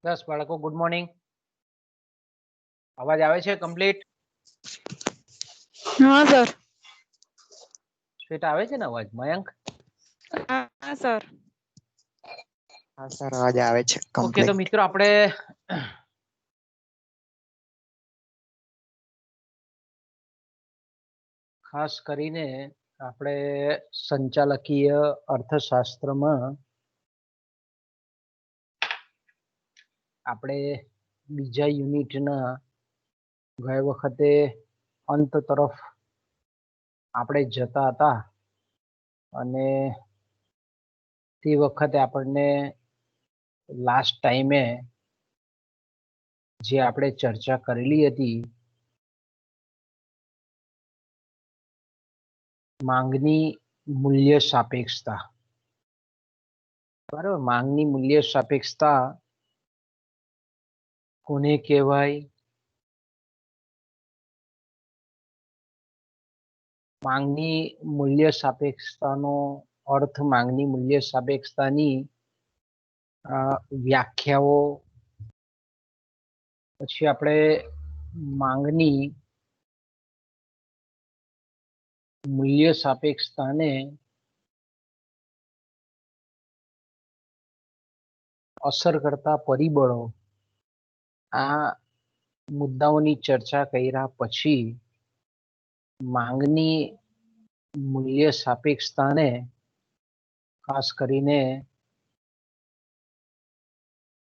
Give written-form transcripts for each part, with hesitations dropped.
બસ બાળકો good morning. અવાજ આવે છે કમ્પ્લીટ? હા સર. શ્વેતા આવે છે ને અવાજ? મયંક? હા સર. હા સર, અવાજ આવે છે ઓકે, તો કમ્પ્લીટ. મિત્રો આપણે ખાસ કરીને આપણે સંચાલકીય અર્થશાસ્ત્રમાં આપણે બીજા યુનિટના ગઈ વખતે અંત તરફ આપણે જતા હતા અને તે વખતે આપણને લાસ્ટ ટાઈમે જે આપણે ચર્ચા કરેલી હતી માંગની મૂલ્ય સાપેક્ષતા. બરાબર, માંગની મૂલ્ય સાપેક્ષતા કોને કહેવાય? માંગની મૂલ્ય સાપેક્ષતાનો અર્થ, માંગની મૂલ્ય સાપેક્ષતાની વ્યાખ્યાઓ, પછી આપણે માંગની મૂલ્ય સાપેક્ષતાને અસર કરતા પરિબળો, આ મુદ્દાઓની ચર્ચા કર્યા પછી માંગની મૂલ્ય સાપેક્ષતાને ખાસ કરીને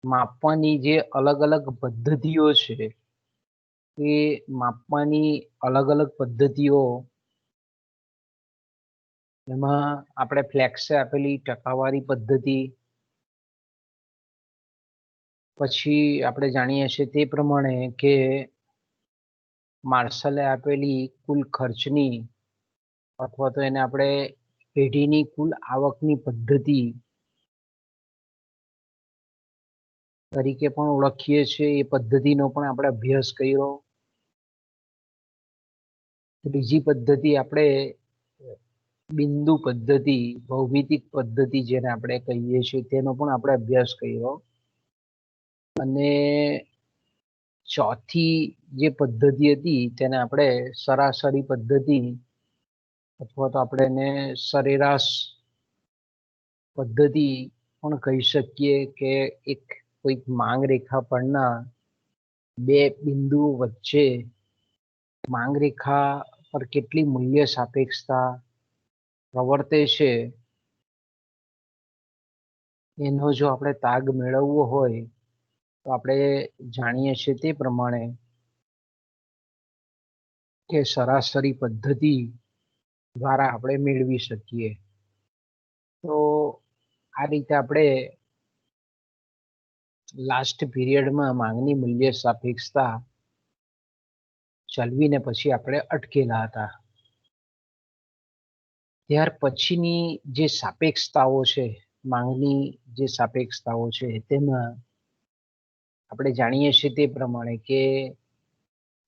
માપવાની જે અલગ અલગ પદ્ધતિઓ છે એ માપવાની અલગ અલગ પદ્ધતિઓ, એમાં આપણે ફ્લેક્સે આપેલી ટકાવારી પદ્ધતિ, પછી આપણે જાણીએ છીએ તે પ્રમાણે કે માર્શલે આપેલી કુલ ખર્ચની અથવા તો એને આપણે પેઢીની કુલ આવકની પદ્ધતિ તરીકે પણ ઓળખીએ છીએ. એ પદ્ધતિનો પણ આપણે અભ્યાસ કર્યો. બીજી પદ્ધતિ આપણે બિંદુ પદ્ધતિ, ભૌમિતિક પદ્ધતિ જેને આપણે કહીએ છીએ, તેનો પણ આપણે અભ્યાસ કર્યો. અને ચોથી જે પદ્ધતિ હતી તેને આપણે સરાસરી પદ્ધતિ અથવા તો આપણે એને સરેરાશ પદ્ધતિ પણ કહી શકીએ, કે એક કોઈક માંગ રેખા પરના બે બિંદુઓ વચ્ચે માંગ રેખા પર કેટલી મૂલ્ય સાપેક્ષતા પ્રવર્તે છે એનો જો આપણે તાગ મેળવવો હોય તો આપણે જાણીએ છીએ તે પ્રમાણે કે સરાસરી પદ્ધતિ દ્વારા આપણે મેળવી શકીએ. તો આ રીતે આપણે લાસ્ટ પીરિયડમાં માંગની મૂલ્ય સાપેક્ષતા ચલવીને પછી આપણે અટકેલા હતા. ત્યાર પછીની જે સાપેક્ષતાઓ છે, માંગની જે સાપેક્ષતાઓ છે, તેમાં આપણે જાણીએ છીએ તે પ્રમાણે કે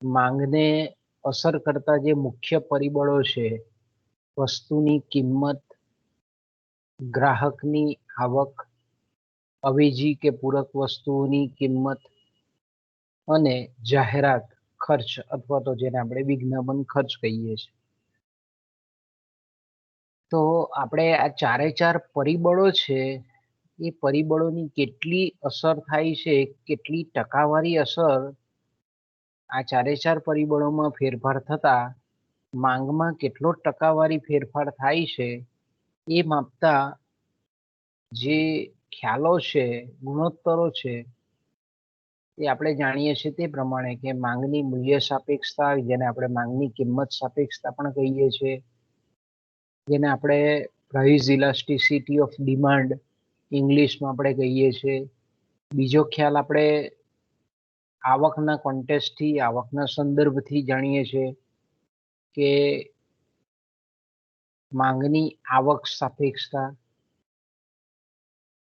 માંગને અસર કરતા જે મુખ્ય પરિબળો છે, વસ્તુની કિંમત, ગ્રાહકની આવક, અવેજી કે પૂરક વસ્તુઓની કિંમત અને જાહેરાત ખર્ચ અથવા તો જેને આપણે વિજ્ઞાપન ખર્ચ કહીએ છીએ. તો આપણે આ ચારે ચાર પરિબળો છે, એ પરિબળોની કેટલી અસર થાય છે, કેટલી ટકાવારી અસર આ ચારે ચાર પરિબળોમાં ફેરફાર થતા માંગમાં કેટલો ટકાવારી ફેરફાર થાય છે, એ માપતા જે ખ્યાલો છે, ગુણોત્તરો છે, એ આપણે જાણીએ છીએ તે પ્રમાણે કે માંગની મૂલ્ય સાપેક્ષતા, જેને આપણે માંગની કિંમત સાપેક્ષતા પણ કહીએ છીએ, જેને આપણે પ્રાઇસ ઇલાસ્ટિસિટી ઓફ ડિમાન્ડ ઇંગ્લિશમાં આપણે કહીએ છીએ. બીજો ખ્યાલ આપણે આવકના કોન્ટેક્સ્ટથી, આવકના સંદર્ભથી જાણીએ છીએ કે માંગની આવક સાપેક્ષતા,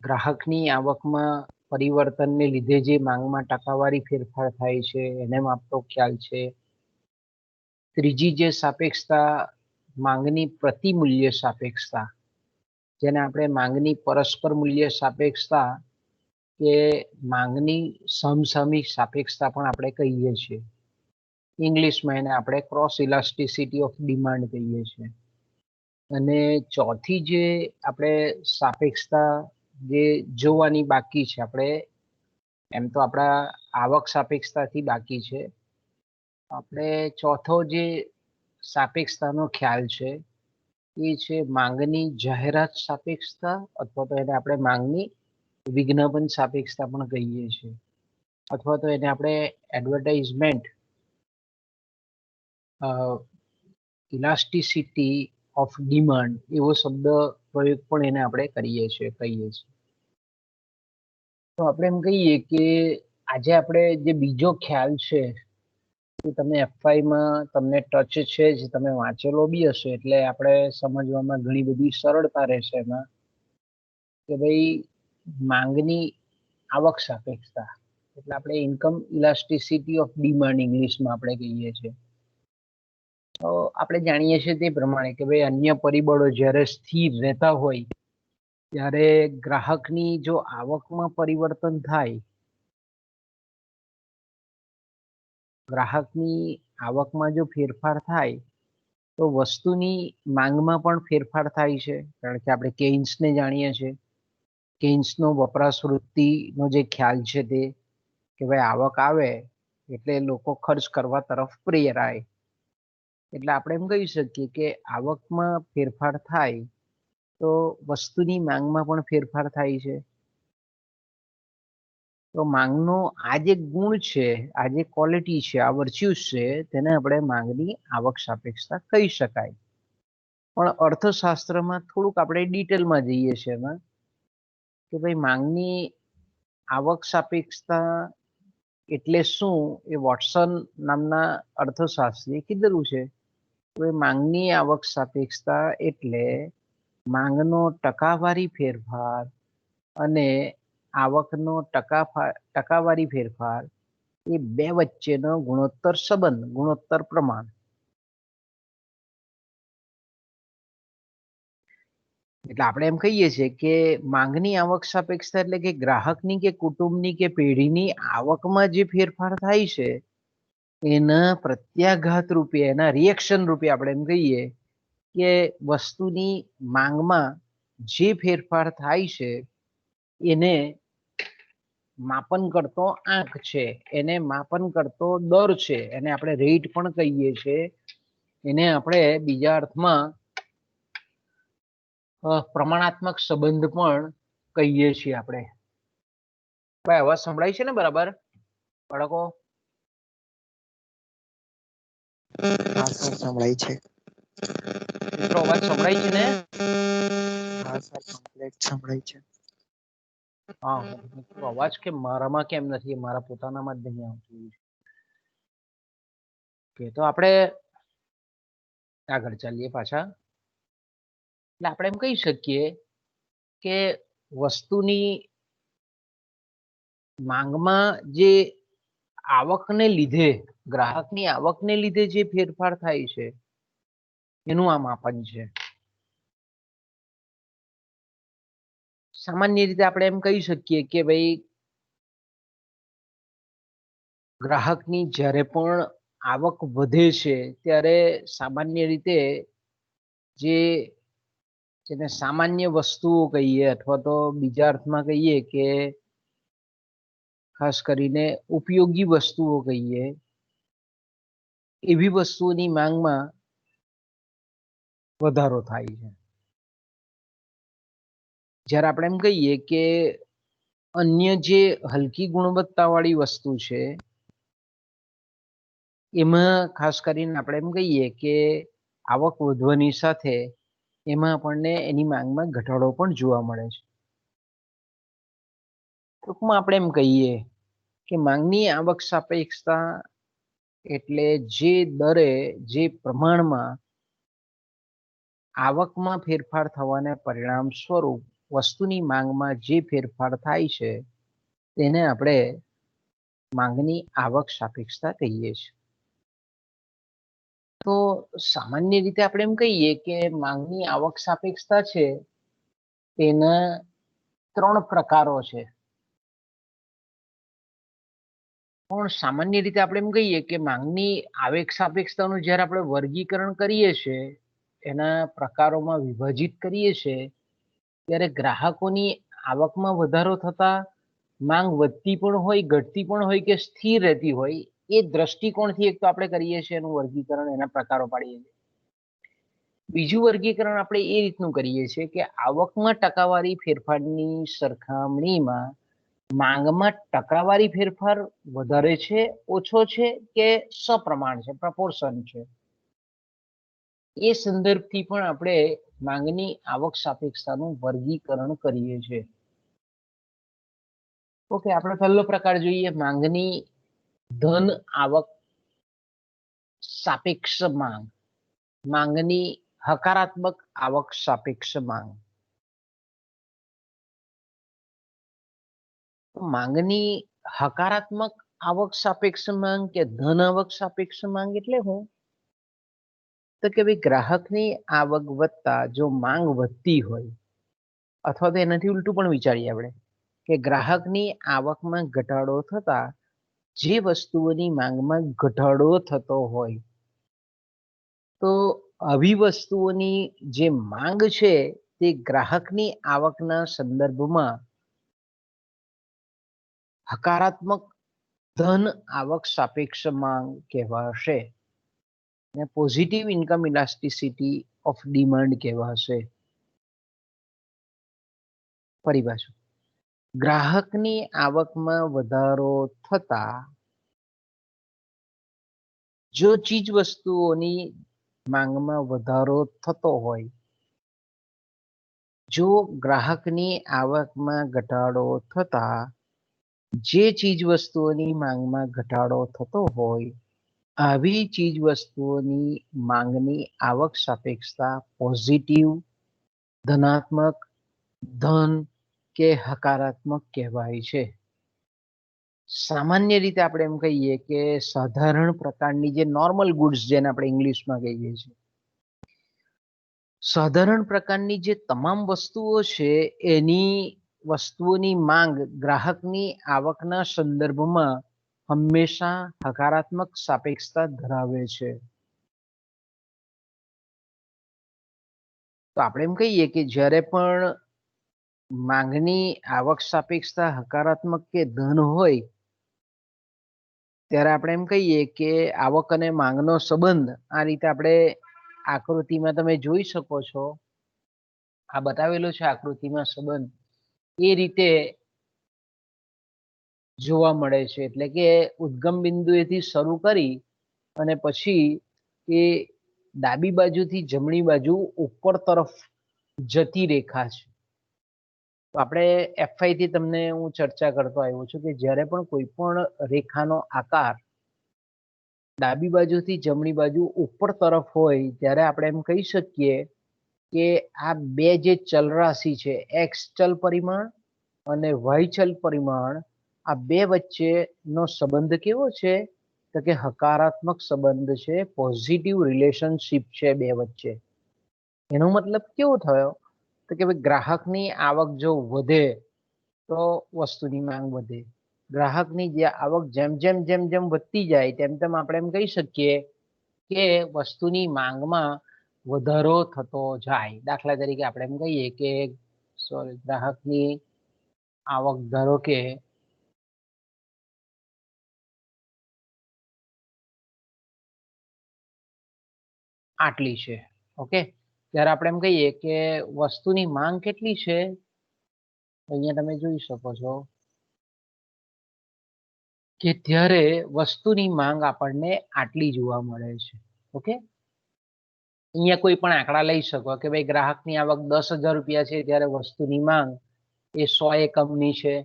ગ્રાહકની આવકમાં પરિવર્તનને લીધે જે માંગમાં ટકાવારી ફેરફાર થાય છે એને માપતો ખ્યાલ છે. ત્રીજી જે સાપેક્ષતા માંગની પ્રતિમૂલ્ય સાપેક્ષતા, જેને આપણે માંગની પરસ્પર મૂલ્ય સાપેક્ષતા કે માંગની સમસામયિક સાપેક્ષતા પણ આપણે કહીએ છીએ. ઇંગ્લિશમાં એને આપણે ક્રોસ ઇલાસ્ટિસિટી ઓફ ડિમાન્ડ કહીએ છીએ. અને ચોથી જે આપણે સાપેક્ષતા જે જોવાની બાકી છે, આપણે એમ તો આપણા આવક સાપેક્ષતાથી બાકી છે. આપણે ચોથો જે સાપેક્ષતાનો ખ્યાલ છે એ છે માંગની જાહેરાત સાપેક્ષતા, અથવા તો એને આપણે માંગની વિજ્ઞાપન સાપેક્ષતા પણ કહીએ છીએ, અથવા તો એને આપણે એડવર્ટાઇઝમેન્ટ ઇલાસ્ટિસિટી ઓફ ડિમાન્ડ એવો શબ્દ પ્રયોગ પણ એને આપણે કહીએ છીએ. તો આપણે એમ કહીએ કે આજે આપણે જે બીજો ખ્યાલ છે એ તમે એફઆઈમાં તમને ટચ છે જ, તમે વાંચેલો બી હશે, એટલે આપણે સમજવામાં ઘણી બધી સરળતા રહેશે એમાં, કે ભાઈ માંગની આવક સાપેક્ષતા એટલે આપણે ઇન્કમ ઇલાસ્ટિસિટી ઓફ ડિમાન્ડ ઇંગ્લિશમાં આપણે કહીએ છીએ. તો આપણે જાણીએ છીએ તે પ્રમાણે કે ભાઈ અન્ય પરિબળો જ્યારે સ્થિર રહેતા હોય ત્યારે ગ્રાહકની જો આવકમાં પરિવર્તન થાય, ગ્રાહકની આવકમાં જો ફેરફાર થાય તો વસ્તુની માંગમાં પણ ફેરફાર થાય છે. કારણ કે આપણે કેઇન્સને જાણીએ છીએ, કેઇન્સનો વપરાશ વૃત્તિનો જે ખ્યાલ છે તે કે ભાઈ આવક આવે એટલે લોકો ખર્ચ કરવા તરફ પ્રેરાય. એટલે આપણે એમ કહી શકીએ કે આવકમાં ફેરફાર થાય તો વસ્તુની માંગમાં પણ ફેરફાર થાય છે. તો માંગનો આ જે ગુણ છે, આ જે ક્વોલિટી છે, આ વર્ચ્યુસ છે, તેને આપણે માંગની આવક સાપેક્ષતા કહી શકાય. પણ અર્થશાસ્ત્રમાં થોડુંક આપણે ડિટેલમાં જઈએ છીએ એમાં, કે ભાઈ માંગની આવક સાપેક્ષતા એટલે શું એ વોટસન નામના અર્થશાસ્ત્રીએ કીધેલું છે. તો એ માંગની આવક સાપેક્ષતા એટલે માંગનો ટકાવારી ફેરફાર અને આવકનો ટકાવારી ફેરફાર એ બે વચ્ચેનો ગુણોત્તર સંબંધ, ગુણોત્તર પ્રમાણ. એટલે આપણે એમ કહીએ છીએ કે માંગની આવક સાપેક્ષતા એટલે કે ગ્રાહકની કે કુટુંબની કે પેઢીની આવકમાં જે ફેરફાર થાય છે એના પ્રત્યાઘાત રૂપે, એના રિએક્શન રૂપે આપણે એમ કહીએ કે વસ્તુની માંગમાં જે ફેરફાર થાય છે એને માપન કરતો આંક છે, એને માપન કરતો દર છે, એને આપણે રેટ પણ કહીએ છીએ. એને આપણે બીજા અર્થમાં પ્રમાણાત્મક સંબંધ પણ કહીએ છીએ આપણે. ભાઈ અવાજ સંભળાય છે ને બરાબર બાળકો? હા સર, સંભળાય છે. મિત્રો અવાજ સંભળાય છે ને? હા સર, કમ્પ્લીટ સંભળાય છે. હા, મિત્રો અવાજ કેમ મારામાં કેમ નથી, મારા પોતાનામાં જ નહીં આવતું. કે તો આપણે આગળ ચાલીએ પાછા. એટલે આપણે એમ કહી શકીએ કે વસ્તુની માંગમાં જે આવકને લીધે, ગ્રાહકની આવકને લીધે જે ફેરફાર થાય છે એનું આ માપન છે. સામાન્ય રીતે આપણે એમ કહી શકીએ કે ભાઈ ગ્રાહકની જ્યારે પણ આવક વધે છે ત્યારે સામાન્ય રીતે જેને સામાન્ય વસ્તુઓ કહીએ, અથવા તો બીજા અર્થમાં કહીએ કે ખાસ કરીને ઉપયોગી વસ્તુઓ કહીએ, એવી વસ્તુઓની માંગમાં વધારો થાય છે. જ્યારે આપણે એમ કહીએ કે અન્ય જે હલકી ગુણવત્તાવાળી વસ્તુ છે એમાં ખાસ કરીને આપણે એમ કહીએ કે આવક વધવાની સાથે એમાં આપણને એની માંગમાં ઘટાડો પણ જોવા મળે છે. ટૂંકમાં આપણે એમ કહીએ કે માંગની આવક સાપેક્ષતા એટલે જે દરે, જે પ્રમાણમાં આવકમાં ફેરફાર થવાના પરિણામ સ્વરૂપ વસ્તુની માંગમાં જે ફેરફાર થાય છે તેને આપણે માંગની આવક સાપેક્ષતા કહીએ છીએ. તો સામાન્ય રીતે આપણે એમ કહીએ કે માંગની આવક સાપેક્ષતા છે તેના ત્રણ પ્રકારો છે. પણ સામાન્ય રીતે આપણે એમ કહીએ કે માંગની આવેગ સાપેક્ષતાનું જ્યારે આપણે વર્ગીકરણ કરીએ છીએ, એના પ્રકારોમાં વિભાજિત કરીએ છીએ, ત્યારે ગ્રાહકોની આવકમાં વધારો થતા માંગ વધતી પણ હોય, ઘટતી પણ હોય કે સ્થિર રહેતી હોય, એ દ્રષ્ટિકોણથી એક તો આપણે કરીએ છીએ એનું વર્ગીકરણ, એના પ્રકારો પાડીએ છીએ. બીજું વર્ગીકરણ આપણે એ રીતનું કરીએ છીએ કે આવકમાં ટકાવારી ફેરફારની સરખામણીમાં માંગમાં ટકાવારી ફેરફાર વધારે છે, ઓછો છે કે સપ્રમાણ છે, પ્રપોર્શન છે. એ સંદર્ભથી પણ આપણે માંગની આવક સાપેક્ષતાનું વર્ગીકરણ કરીએ છીએ. ઓકે, આપણે પહેલો પ્રકાર જોઈએ, માંગની ધન આવક સાપેક્ષ માંગ, માંગની હકારાત્મક આવક સાપેક્ષ માંગ. માંગની હકારાત્મક આવક સાપેક્ષ માંગ કે ધન આવક સાપેક્ષ માંગ એટલે શું? તો કે ભાઈ ગ્રાહકની આવક વધતા જો માંગ વધતી હોય, અથવા તો એનાથી ઉલટું પણ વિચારીએ આપણે કે ગ્રાહકની આવકમાં ઘટાડો થતા જે વસ્તુઓની માંગમાં ઘટાડો થતો હોય, તો આવી વસ્તુઓની જે માંગ છે તે ગ્રાહકની આવકના સંદર્ભમાં હકારાત્મક ધન આવક સાપેક્ષ માંગ કહેવાશે, અને positive income elasticity of demand કહેવાશે. ફરી પાછું, ગ્રાહકની આવકમાં વધારો થતા જો ચીજ વસ્તુઓની માંગમાં વધારો થતો હોય, જો ગ્રાહકની આવકમાં ઘટાડો થતા જે ચીજ વસ્તુઓની માંગમાં ઘટાડો થતો હોય, આવી ચીજ વસ્તુઓની માંગની આવક સાપેક્ષતા પોઝિટિવ, ધનાત્મક, ધન કે હકારાત્મક કહેવાય છે. સામાન્ય રીતે આપણે એમ કહીએ કે સાધારણ પ્રકારની જે નોર્મલ ગુડ્સ, જેને આપણે ઇંગ્લિશમાં કહીએ છીએ, સાધારણ પ્રકારની જે તમામ વસ્તુઓ છે એની વસ્તુઓની માંગ ગ્રાહકની આવકના સંદર્ભમાં હંમેશા હકારાત્મક સાપેક્ષતા ધરાવે છે. તો આપણે એમ કહીએ કે જ્યારે પણ માંગની આવક સાપેક્ષતા હકારાત્મક કે ધન હોય, ત્યારે આપણે એમ કહીએ કે આવક અને માંગનો સંબંધ આ રીતે આપણે આકૃતિમાં તમે જોઈ શકો છો, આ બતાવેલો છે આકૃતિમાં સંબંધ એ રીતે જોવા મળે છે. એટલે કે ઉદ્ગમ બિંદુએથી શરૂ કરી અને પછી એ ડાબી બાજુથી જમણી બાજુ ઉપર તરફ જતી રેખા છે. તો આપણે FI થી તમને હું ચર્ચા કરતો આવ્યો છું કે જ્યારે પણ કોઈ પણ રેખાનો આકાર ડાબી બાજુથી જમણી બાજુ ઉપર તરફ હોય, ત્યારે આપણે એમ કહી શકીએ કે આ બે જે ચલરાશિ છે, એક્સ ચલ પરિમાણ અને વાય ચલ પરિમાણ, આ બે વચ્ચેનો સંબંધ કેવો છે? તો કે હકારાત્મક સંબંધ છે, પોઝિટિવ રિલેશનશિપ છે બે વચ્ચે. એનો મતલબ કેવો થયો? તો કે ભાઈ ગ્રાહકની આવક જો વધે તો વસ્તુની માંગ વધે. ગ્રાહકની જે આવક જેમ જેમ જેમ જેમ વધતી જાય તેમ તેમ આપણે એમ કહી શકીએ કે વસ્તુની માંગમાં વધારો થતો જાય. દાખલા તરીકે આપણે એમ કહીએ કે ગ્રાહકની આવક ધારો કે આટલી છે, ઓકે, ત્યારે આપણે એમ કહીએ કે વસ્તુની માંગ કેટલી છે? અહીંયા તમે જોઈ શકો છો કે ત્યારે વસ્તુની માંગ આપણને આટલી જોવા મળે છે. ઓકે, અહીંયા કોઈ પણ આંકડા લઈ શકો કે ભાઈ ગ્રાહકની આવક 10,000 રૂપિયા છે, ત્યારે વસ્તુની માંગ એ 100 એકમની છે.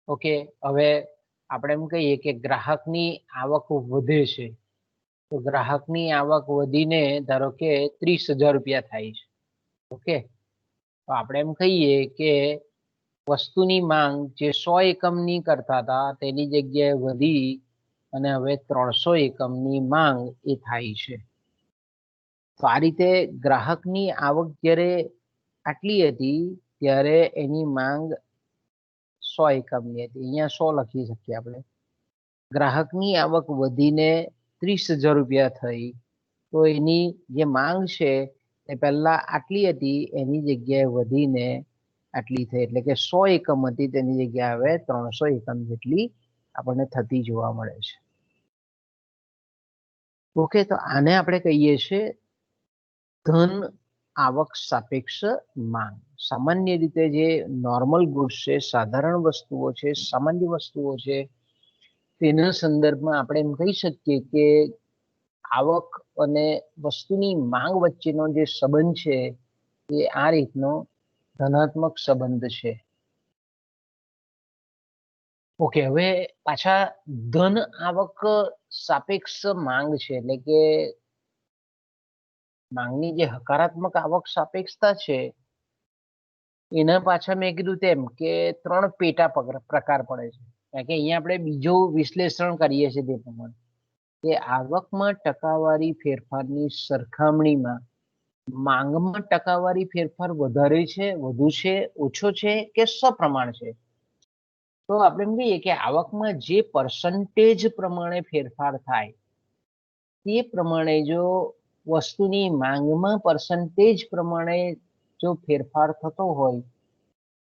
ઓકે, હવે આપણે એમ કહીએ કે ગ્રાહકની આવક વધે છે, તો ગ્રાહકની આવક વધીને ધારો કે 30,000 રૂપિયા થાય છે. ઓકે, તો આપણે એમ કહીએ કે વસ્તુની માંગ જે 100 એકમની કરતા હતા તેની જગ્યાએ વધી અને હવે 300 એકમની માંગ એ થાય છે. તો આ રીતે ગ્રાહકની આવક જ્યારે આટલી હતી ત્યારે એની માંગ 100 એકમની હતી. અહીંયા 100 લખી શકીએ આપણે. ગ્રાહકની આવક વધીને 30,000 રૂપિયા થઈ, તો એની જે માંગ છે એ પહેલા આટલી હતી, એની જગ્યાએ વધીને આટલી થઈ, એટલે કે 100 એકમ હતી તેની જગ્યાએ હવે 300 એકમ જેટલી આપણને થતી જોવા મળે છે. ઓકે, તો આને આપણે કહીએ છીએ ધન આવક સાપેક્ષ માંગ. સામાન્ય રીતે જે નોર્મલ ગુડ્સ છે, સાધારણ વસ્તુઓ છે, સામાન્ય વસ્તુઓ છે, તેના સંદર્ભમાં આપણે એમ કહી શકીએ કે આવક અને વસ્તુની માંગ વચ્ચેનો જે સંબંધ છે એ આ રીતનો ધનાત્મક સંબંધ છે. ઓકે, હવે પાછા ધન આવક સાપેક્ષ માંગ છે, એટલે કે માંગની જે હકારાત્મક આવક સાપેક્ષતા છે એના પાછા મેં કીધું તેમ કે 3 પેટા પ્રકાર પડે છે. કારણ કે અહીંયા આપણે બીજું વિશ્લેષણ કરીએ છીએ તે પ્રમાણે કે આવકમાં ટકાવારી ફેરફારની સરખામણીમાં માંગમાં ટકાવારી ફેરફાર વધારે છે, વધુ છે, ઓછો છે કે સપ્રમાણ છે. તો આપણે એમ કહીએ કે આવકમાં જે પર્સન્ટેજ પ્રમાણે ફેરફાર થાય તે પ્રમાણે જો વસ્તુની માંગમાં પર્સન્ટેજ પ્રમાણે જો ફેરફાર થતો હોય,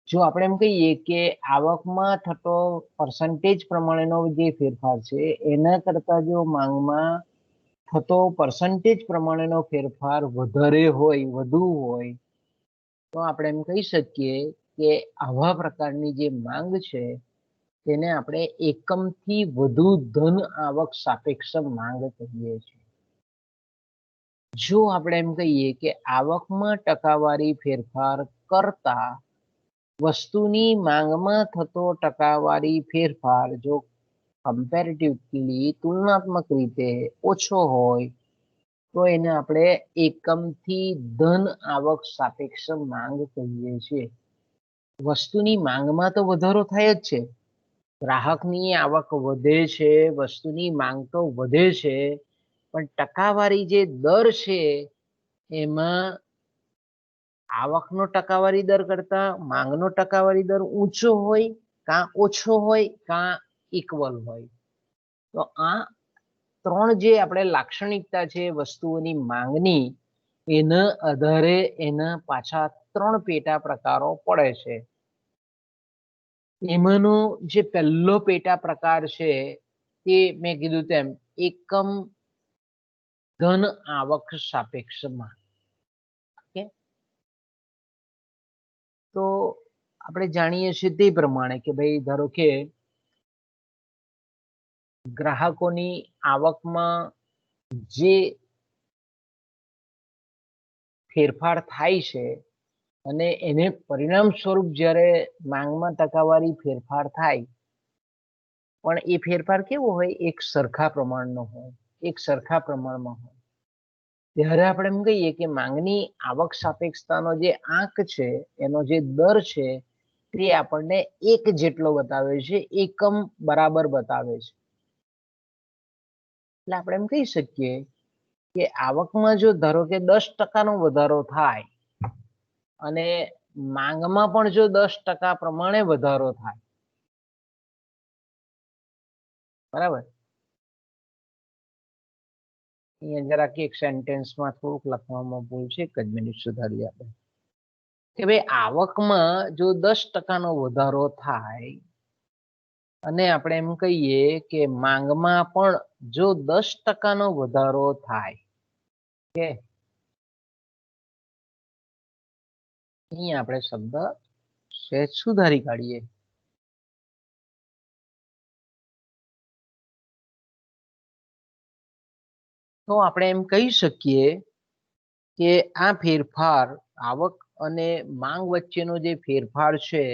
જો આપણે એમ કહીએ કે આવકમાં થતો પર્સન્ટેજ પ્રમાણેનો જે ફેરફાર છે એના કરતા જો માંગમાં થતો પર્સન્ટેજ પ્રમાણેનો ફેરફાર વધારે હોય, વધુ હોય, તો આપણે એમ કહી શકીએ કે આવા પ્રકારની જે માંગ છે તેને આપણે એકમથી વધુ ધન આવક સાપેક્ષ માંગ કહીએ છીએ. જો આપણે એમ કહીએ કે આવકમાં ટકાવારી ફેરફાર કરતા વસ્તુની માંગમાં થતો ટકાવારી ફેરફાર જો કમ્પેરેટિવલી તુલનાત્મક રીતે ઓછો હોય, તો એને આપણે એકમથી ધન આવક સાપેક્ષ માંગ કહીએ છીએ. વસ્તુની માંગમાં તો વધારો થાય જ છે, ગ્રાહકની આવક વધે છે, વસ્તુની માંગ તો વધે છે, પણ ટકાવારી જે દર છે એમાં આવકનો ટકાવારી દર કરતા માંગનો ટકાવારી દર ઊંચો હોય, કાં ઓછો હોય, કાં ઇક્વલ હોય. તો આ 3 જે આપણે લાક્ષણિકતા છે વસ્તુઓની માંગની, એના આધારે એના પાછા 3 પેટા પ્રકારો પડે છે. એમાંનો જે પહેલો પેટા પ્રકાર છે તે મેં કીધું તેમ એકમ ધન આવક સાપેક્ષ માંગ. તો આપણે જાણીએ છીએ તે પ્રમાણે કે ભાઈ ધારો કે ગ્રાહકોની આવકમાં જે ફેરફાર થાય છે અને એને પરિણામ સ્વરૂપ જ્યારે માંગમાં ટકાવારી ફેરફાર થાય, પણ એ ફેરફાર કેવો હોય, એક સરખા પ્રમાણનો હોય, એક સરખા પ્રમાણમાં હોય, ત્યારે આપણે એમ કહીએ કે માંગની આવક સાપેક્ષતાનો જે આંક છે, એનો જે દર છે તે આપણને એક જેટલો બતાવે છે, એકમ બરાબર બતાવે છે. એટલે આપણે એમ કહી શકીએ કે આવકમાં જો ધારો કે 10% વધારો થાય અને માંગમાં પણ જો 10% પ્રમાણે વધારો થાય, બરાબર, અહીંયા જરાક એક સેન્ટેન્સમાં થોડુંક લખવામાં ભૂલ છે, એક જ મિનિટ સુધારી આપણે કે ભાઈ આવકમાં જો 10% વધારો થાય અને આપણે એમ કહીએ કે માંગમાં પણ જો 10% વધારો થાય, કે અહીંયા આપણે શબ્દ સહેજ સુધારી કાઢીએ. તો આપણે એમ કહી શકીએ કે આ ફેરફાર આવક અને માંગ વચ્ચેનો જે ફેરફાર છે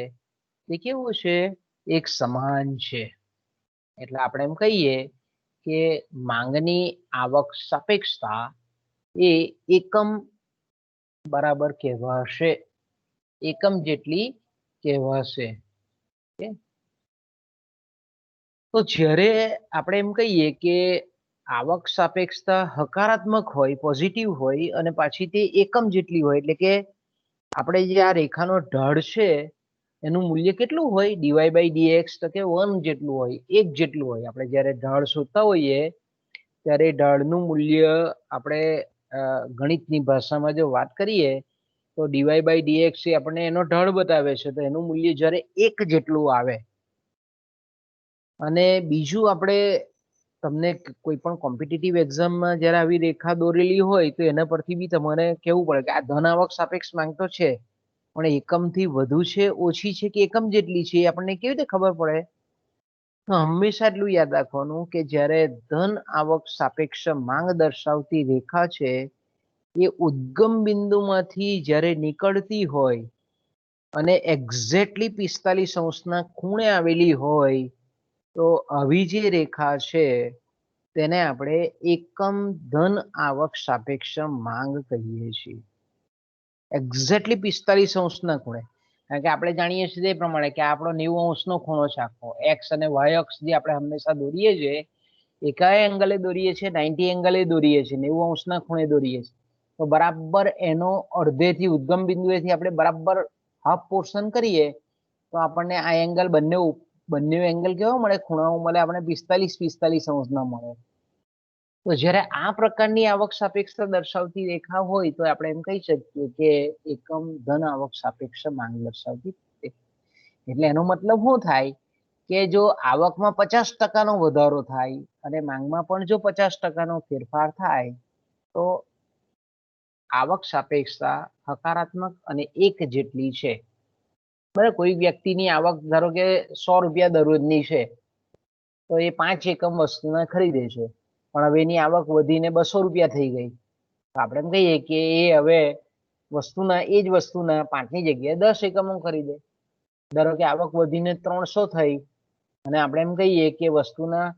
તે કેવો છે, એક સમાન છે. એટલે આપણે એમ કહીએ કે માંગની આવક સાપેક્ષતા એ એકમ બરાબર કહેવાશે, એકમ જેટલી કહેવાશે. તો જ્યારે આપણે એમ કહીએ કે આવક સાપેક્ષતા હકારાત્મક હોય, પોઝિટિવ હોય અને પાછી તે એકમ જેટલી હોય, એટલે કે આપણે જે આ રેખાનો ઢાળ છે એનું મૂલ્ય કેટલું હોય dy બાય dx તો કે 1 જેટલું હોય, 1 જેટલું હોય. આપણે જ્યારે ઢાળ શોધતા હોઈએ ત્યારે ઢાળનું મૂલ્ય આપણે ગણિતની ભાષામાં જો વાત કરીએ તો dy બાય dx એ આપણને એનો ઢાળ બતાવે છે, તો એનું મૂલ્ય જ્યારે 1 જેટલું આવે. અને બીજું આપણે તમને કોઈ પણ કોમ્પિટિટિવ એક્ઝામમાં જ્યારે આવી રેખા દોરેલી હોય તો એના પરથી બી તમારે કહેવું પડે કે આ ધન આવક સાપેક્ષ માંગ તો છે, પણ એકમથી વધુ છે, ઓછી છે કે એકમ જેટલી છે એ આપણને કેવી રીતે ખબર પડે? તો હંમેશા એટલું યાદ રાખવાનું કે જ્યારે ધન આવક સાપેક્ષ માંગ દર્શાવતી રેખા છે એ ઉદ્ગમ બિંદુમાંથી જ્યારે નીકળતી હોય અને એક્ઝેક્ટલી 45 અંશના ખૂણે આવેલી હોય તો આવી જે રેખા છે તેને આપણે એકમ ધન આવક સાપેક્ષ માંગ કહીએ છીએ. એક્ઝેક્ટલી 45 અંશના ખૂણે. કારણ કે આપણે જાણીએ છીએ તે પ્રમાણે કે આપણો 90 અંશનો ખૂણો છે આખો. એક્સ અને વાય અક્ષ જે આપણે હંમેશા દોરીએ છીએ એ કયા એંગલે દોરીએ છીએ? 90 એંગલે દોરીએ છીએ, 90 અંશના ખૂણે દોરીએ છીએ. તો બરાબર એનો અડધેથી ઉદ્ગમ બિંદુએથી આપણે બરાબર હાફ પોર્શન કરીએ તો આપણને આ એંગલ બંને એંગલ કેવો મળે? ખૂણાઓ મળે આપણે 45 અંશના મળે. તો જ્યારે આ પ્રકારની આવક સાપેક્ષતા દર્શાવતી રેખા હોય તો આપણે એમ કહી શકીએ કે એકમ ધન આવક સાપેક્ષ માંગ દર્શાવતી. એટલે એનો મતલબ શું થાય કે જો આવકમાં 50% નો વધારો થાય અને માંગમાં પણ જો 50% નો ફેરફાર થાય તો આવક સાપેક્ષતા હકારાત્મક અને 1 જેટલી છે. બરાબર, કોઈ વ્યક્તિની આવક ધારો કે 100 રૂપિયા દરરોજની છે તો એ 5 એકમ વસ્તુના ખરીદે છે, પણ હવે એની આવક વધીને 200 રૂપિયા થઈ ગઈ તો આપણે એમ કહીએ કે એ હવે એ જ વસ્તુના 5ની જગ્યાએ 10 એકમો ખરીદે. ધારો કે આવક વધીને 300 થઈ અને આપણે એમ કહીએ કે વસ્તુના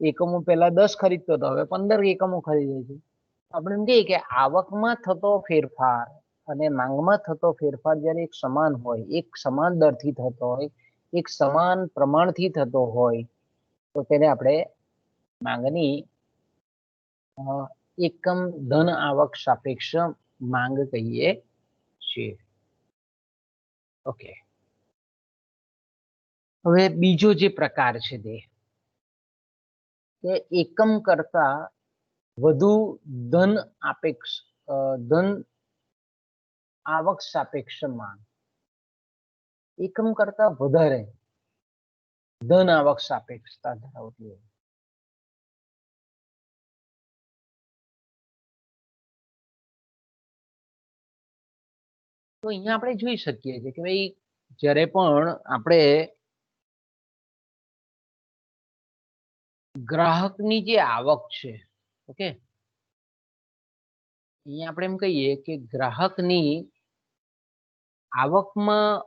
એકમો પહેલા 10 ખરીદતો હતો, હવે 15 એકમો ખરીદે છે. આપણે એમ કહીએ કે આવકમાં થતો ફેરફાર અને માંગમાં થતો ફેરફાર જ્યારે એક સમાન હોય, એક સમાન દરથી થતો હોય, એક સમાન પ્રમાણથી થતો હોય તો તેને આપણે માંગની એકમ ધન આવક સાપેક્ષ માંગ કહીએ છીએ. ઓકે, હવે બીજો જે પ્રકાર છે તે કે એકમ કરતા વધુ ધન આવક સાપેક્ષ માંગ. એકમ કરતા વધારે ધન આવક સાપેક્ષતા ધરાવતી હોય. તો અહીંયા આપણે જોઈ શકીએ છીએ કે ભાઈ જ્યારે પણ આપણે ગ્રાહકની જે આવક છે, ઓકે, અહીંયા આપણે એમ કહીએ કે ગ્રાહકની આવકમાં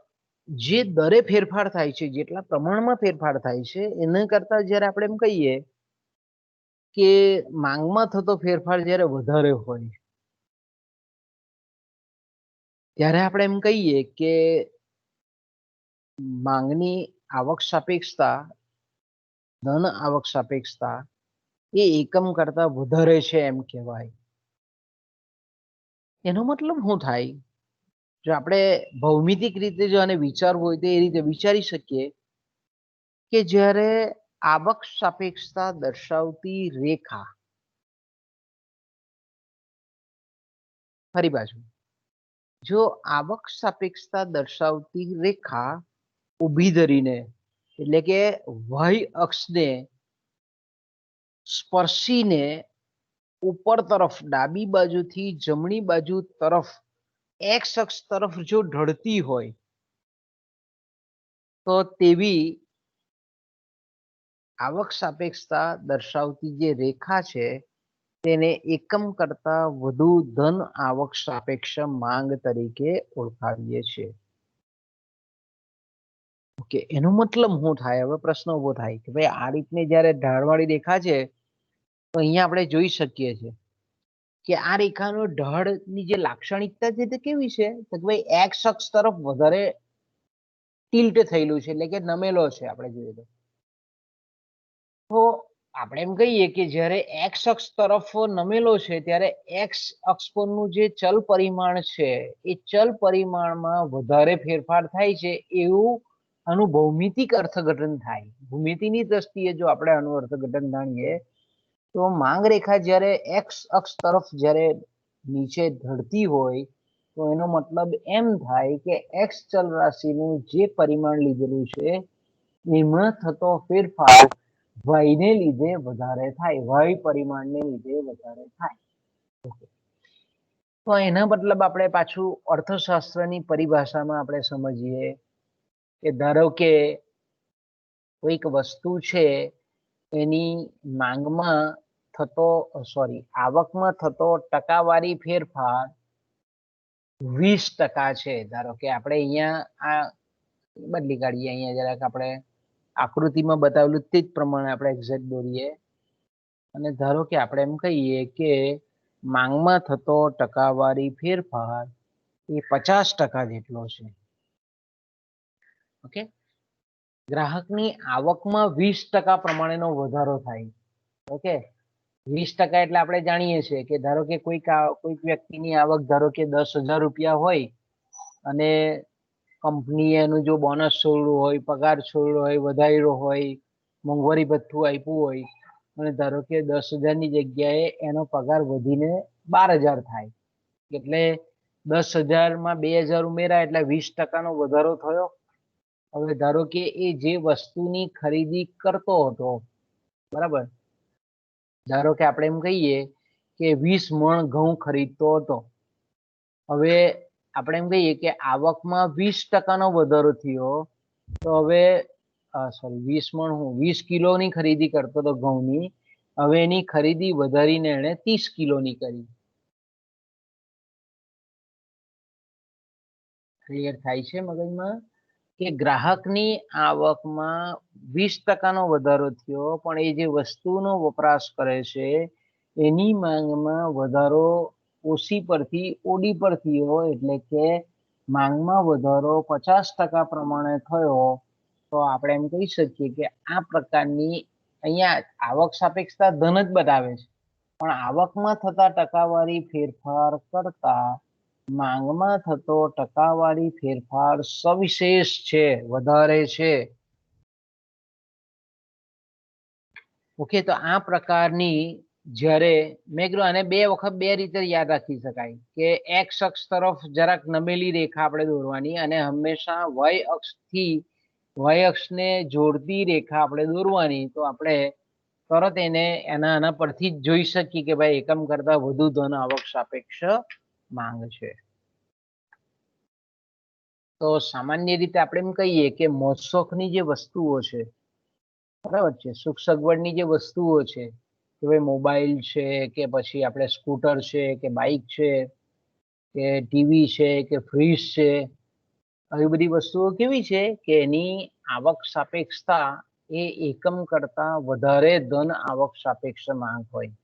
જે દરે ફેરફાર થાય છે, જેટલા પ્રમાણમાં ફેરફાર થાય છે એના કરતા જ્યારે આપણે એમ કહીએ કે માંગમાં થતો ફેરફાર જ્યારે વધારે હોય ત્યારે આપણે એમ કહીએ કે માંગની આવક સાપેક્ષતા, ધન આવક સાપેક્ષતા એ એકમ કરતા વધારે છે એમ કહેવાય. એનો મતલબ શું થાય? જો આપણે ભૌમિતિક રીતે જો આને વિચારવું હોય તો એ રીતે વિચારી શકીએ કે જ્યારે આવક સાપેક્ષતા દર્શાવતી રેખા, ફરી પાછું, જો આવક સાપેક્ષતા દર્શાવતી રેખા ઊભી ધરીને એટલે કે વાય અક્ષને સ્પર્શીને ઉપર તરફ ડાબી બાજુથી જમણી બાજુ તરફ એક્સ અક્ષ તરફ જો ઢળતી હોય તો તેવી આવક સાપેક્ષતા દર્શાવતી જે રેખા છે તેને એકમ કરતા વધુ ધન આવક સાપેક્ષ માંગ તરીકે ઓળખાવીએ છીએ. ઓકે, એનો મતલબ શું થાય? હવે પ્રશ્ન ઉભો થાય કે ભાઈ આ રીતની જ્યારે ઢાળવાળી રેખા છે તો અહીંયા આપણે જોઈ શકીએ છીએ કે આ રેખાનો ઢાળની જે લાક્ષણિકતા છે તે કેવી છે? તો કે ભાઈ એક્સ અક્ષ તરફ વધારે ટિલ્ટ થયેલું છે, એટલે કે નમેલો છે. આપણે જોઈએ તો આપણે એમ કહીએ કે જ્યારે એક્સ અક્ષ તરફ નમેલો છે ત્યારે એક્સ અક્ષ પરનું જે ચલ પરિમાણ છે એ ચલ પરિમાણમાં વધારે ફેરફાર થાય છે એવું આનું ભૌમિતિક અર્થઘટન થાય. ભૂમિતિની દ્રષ્ટિએ જો આપણે આનું અર્થઘટન જાણીએ તો માંગ રેખા જ્યારે એક્સ અક્ષ તરફ જ્યારે નીચે ઢળતી હોય તો એનો મતલબ એમ થાય કે એક્સ ચલ રાશિનું જે પરિમાણ લીધેલું છે એમાં થતો ફેરફાર વાયને લીધે વધારે થાય, વાય પરિમાણને લીધે વધારે થાય. તો એના મતલબ આપણે પાછું અર્થશાસ્ત્રની પરિભાષામાં આપણે સમજીએ કે ધારો કે કોઈક વસ્તુ છે એની માંગમાં થતો આવકમાં થતો ટકાવારી ફેરફાર 20% છે. ધારો કે આપણે અહીંયા આ બદલી કાઢીએ, અહીંયા જરાક આપણે આકૃતિમાં બતાવેલું તે જ પ્રમાણે આપણે એક્ઝેક્ટ દોરીએ અને ધારો કે આપણે એમ કહીએ કે માંગમાં થતો ટકાવારી ફેરફાર એ 50% જેટલો છે. ઓકે, ગ્રાહકની આવકમાં 20% પ્રમાણેનો વધારો થાય. ઓકે, 20% એટલે આપણે જાણીએ છીએ કે ધારો કે કોઈક વ્યક્તિની આવક ધારો કે 10,000 રૂપિયા હોય અને કંપનીએ એનું જો બોનસ છોડ્યું હોય, પગાર છોડ્યો હોય, વધાર્યો હોય, મોંઘવારી ભથ્થું આપ્યું હોય અને ધારો કે 10,000 ની જગ્યાએ એનો પગાર વધીને 12,000 થાય એટલે 10,000 માં 2,000 ઉમેરા એટલે 20% નો વધારો થયો. હવે ધારો કે એ જે વસ્તુની ખરીદી કરતો હતો, બરાબર, ધારો કે આપણે એમ કહીએ કે 20 મણ ઘઉં ખરીદતો હતો. હવે આપણે એમ કહીએ કે આવકમાં 20% નો વધારો થયો તો હવે 20 કિલોની ખરીદી કરતો હતો ઘઉંની, હવે એની ખરીદી વધારીને એણે 30 કિલોની કરી. ક્લિયર થાય છે મગજમાં કે ગ્રાહકની આવકમાં 20% નો વધારો થયો પણ એ જે વસ્તુનો વપરાશ કરે છે એની માંગમાં વધારો ઓછી પરથી ઓડી પર થયો, એટલે કે માંગમાં વધારો 50% પ્રમાણે થયો. તો આપણે એમ કહી શકીએ કે આ પ્રકારની અહીંયા આવક સાપેક્ષતા ધન જ બતાવે છે પણ આવકમાં થતા ટકાવારી ફેરફાર કરતા માંગમાં થતો ટકાવારી ફેરફાર સવિશેષ છે, વધારે છે. ઓકે, તો આ પ્રકારની જ્યારે મેં કીધું આને બે વખત બે રીતે યાદ રાખી શકાય કે એક્સ અક્ષ તરફ જરાક નમેલી રેખા આપણે દોરવાની અને હંમેશા વાય અક્ષને જોડતી રેખા આપણે દોરવાની. તો આપણે તરત એના પરથી જ જોઈ શકીએ કે ભાઈ એકમ કરતા વધુ ધન આવક સાપેક્ષ માંગ છે. તો સામાન્ય રીતે આપણે એમ કહીએ કે મોજશોખની જે વસ્તુઓ છે, બરાબર છે, સુખ સગવડની જે વસ્તુઓ છે કે ભાઈ મોબાઈલ છે કે પછી આપણે સ્કૂટર છે કે બાઇક છે કે ટીવી છે કે ફ્રીજ છે, આવી બધી વસ્તુઓ કેવી છે કે એની આવક સાપેક્ષતા એ એકમ કરતા વધારે ધન આવક સાપેક્ષ માંગ હોય.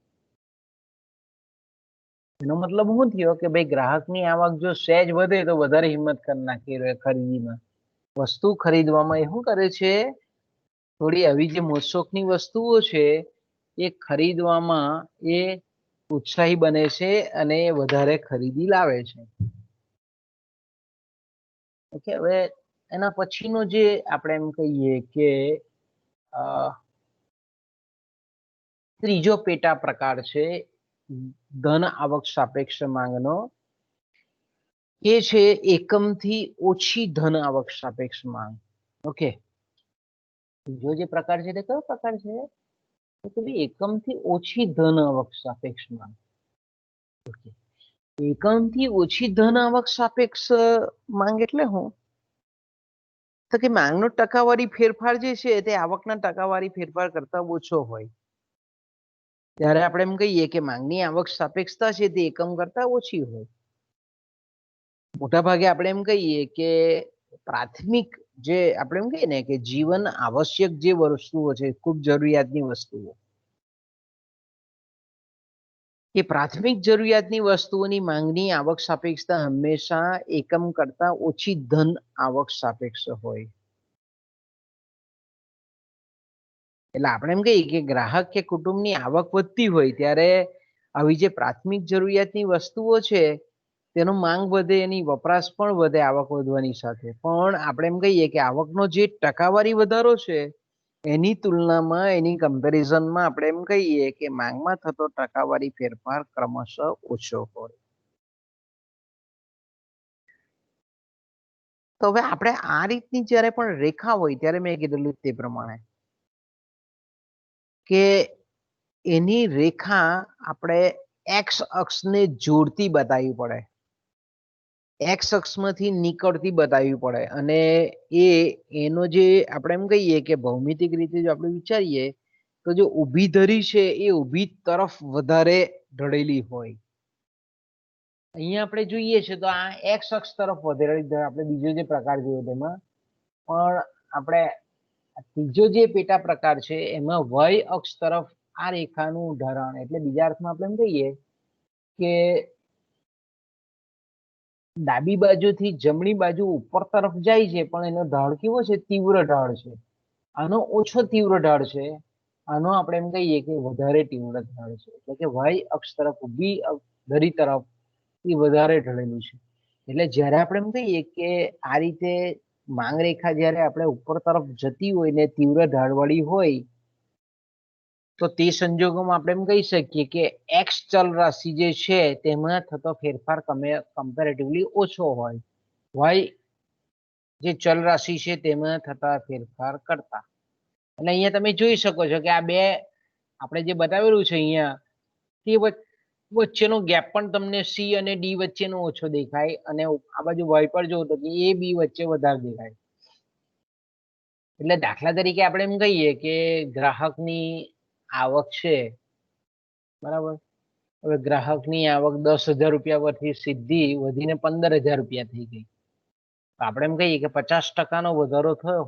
એનો મતલબ શું થયો કે ભાઈ ગ્રાહકની આવક જો સહેજ વધે તો વધારે હિંમત કરી નાખી ખરીદીમાં, વસ્તુ ખરીદવામાં એ શું કરે છે, થોડી આવી જે મોજશોખની વસ્તુઓ છે એ ખરીદવામાં એ ઉત્સાહી બને છે અને વધારે ખરીદી લાવે છે. ઓકે, હવે એના પછીનો જે આપણે એમ કહીએ કે ત્રીજો પેટા પ્રકાર છે ધન આવક સાપેક્ષ માંગનો, એ છે એકમથી ઓછી ધન આવક સાપેક્ષ માંગ. ઓકે, બીજો જે પ્રકાર છે તે કયો પ્રકાર છે, એકમથી ઓછી ધન આવક સાપેક્ષ માંગ. એકમથી ઓછી ધન આવક સાપેક્ષ માંગ એટલે શું, તો કે માંગનો ટકાવારી ફેરફાર જે છે તે આવકના ટકાવારી ફેરફાર કરતા ઓછો હોય ત્યારે આપણે એમ કહીએ કે માંગની આવક સાપેક્ષતા છે તે એકમ કરતા ઓછી હોય. મોટા ભાગે આપણે એમ કહીએ કે પ્રાથમિક જે આપણે એમ કહીએ ને કે જીવન આવશ્યક જે વસ્તુઓ છે, ખૂબ જરૂરિયાતની વસ્તુઓ, એ પ્રાથમિક જરૂરિયાતની વસ્તુઓની માંગની આવક સાપેક્ષતા હંમેશા એકમ કરતા ઓછી ધન આવક સાપેક્ષ હોય. એટલે આપણે એમ કહીએ કે ગ્રાહક કે કુટુંબની આવક વધતી હોય ત્યારે આવી જે પ્રાથમિક જરૂરિયાતની વસ્તુઓ છે તેનો માંગ વધે, એની વપરાશ પણ વધે આવક વધવાની સાથે, પણ આપણે એમ કહીએ કે આવકનો જે ટકાવારી વધારો છે એની તુલનામાં, એની કમ્પેરિઝનમાં આપણે એમ કહીએ કે માંગમાં થતો ટકાવારી ફેરફાર ક્રમશઃ ઓછો હોય. તો હવે આપણે આ રીતની જ્યારે પણ રેખા હોય ત્યારે મેં કીધેલું તે પ્રમાણે કે એની રેખા આપણે એક્સ અક્ષને જોડતી બતાવવી પડે, એક્સ અક્ષમાંથી નીકળતી બતાવવી પડે, અને એનો જે આપણે એમ કહીએ કે ભૌમિતિક રીતે જો આપણે વિચારીએ તો જો ઊભી ધરી છે એ ઊભી તરફ વધારે ઢળેલી હોય. અહીંયા આપણે જોઈએ છે તો આ એક્સ અક્ષ તરફ વધારેલી, આપણે બીજો જે પ્રકાર જોયો તેમાં પણ આપણે ત્રીજો જે પેટા પ્રકાર છે એમાં વાય અક્ષ તરફ આ રેખાનું ઢારણ, એટલે બીજા અર્થમાં આપણે એમ કહીએ કે ડાબી બાજુથી જમણી બાજુ ઉપર તરફ જાય છે પણ એનો ઢાળ કેવો છે? તીવ્ર ઢાળ છે. આનો ઓછો તીવ્ર ઢાળ છે, આનો આપણે એમ કહીએ કે વધારે તીવ્ર ઢાળ છે. એટલે કે વાય અક્ષ તરફ ઊભી ધરી તરફ એ વધારે ઢળેલું છે. એટલે જ્યારે આપણે એમ કહીએ કે આ રીતે માંગ રેખા જ્યારે આપણે ઉપર તરફ જતી હોય ને તીવ્ર ઢાળવાળી હોય તો તે સંજોગોમાં આપણે એમ કહી શકીએ કે એક્સ ચલ રાશિ જે છે તેમાં થતો ફેરફાર કમ્પેરેટિવલી ઓછો હોય, વાય જે ચલ રાશિ છે તેમાં થતા ફેરફાર કરતા. અને અહીંયા તમે જોઈ શકો છો કે આ બે આપણે જે બતાવેલું છે અહીંયા તે વચ્ચેનો ગેપ પણ તમને સી અને ડી વચ્ચેનો ઓછો દેખાય, અને આ બાજુ વાય પર જોવો તો એ બી વચ્ચે વધારે દેખાય. એટલે દાખલા તરીકે આપણે એમ કહીએ કે ગ્રાહકની આવક છે, બરાબર, હવે ગ્રાહકની આવક 10,000 રૂપિયા પરથી સીધી વધીને 15,000 રૂપિયા થઈ ગઈ, તો આપણે એમ કહીએ કે 50% વધારો થયો.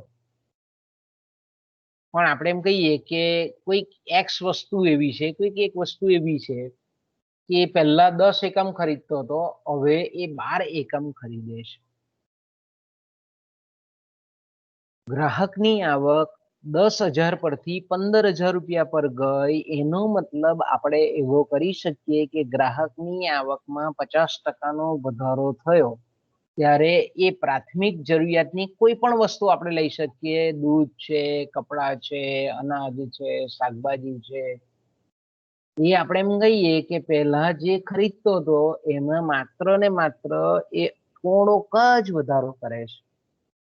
પણ આપણે એમ કહીએ કે કોઈક એક્સ વસ્તુ એવી છે, કોઈક એક વસ્તુ એવી છે કે પહેલા 10 એકમ ખરીદતો હતો, હવે એ 12 એકમ ખરીદે છે. ગ્રાહકની આવક 10,000 પરથી 15,000 રૂપિયા પર ગઈ, એનો મતલબ આપણે એવો કરી શકીએ કે ગ્રાહકની આવકમાં 50% વધારો થયો. ત્યારે એ પ્રાથમિક જરૂરિયાતની કોઈ પણ વસ્તુ આપણે લઈ શકીએ, દૂધ છે, કપડાં છે, અનાજ છે, શાકભાજી છે, એ આપણે એમ કહીએ કે પહેલા જે ખરીદતો હતો એમાં માત્ર ને માત્ર એ થોડોક જ વધારો કરે છે,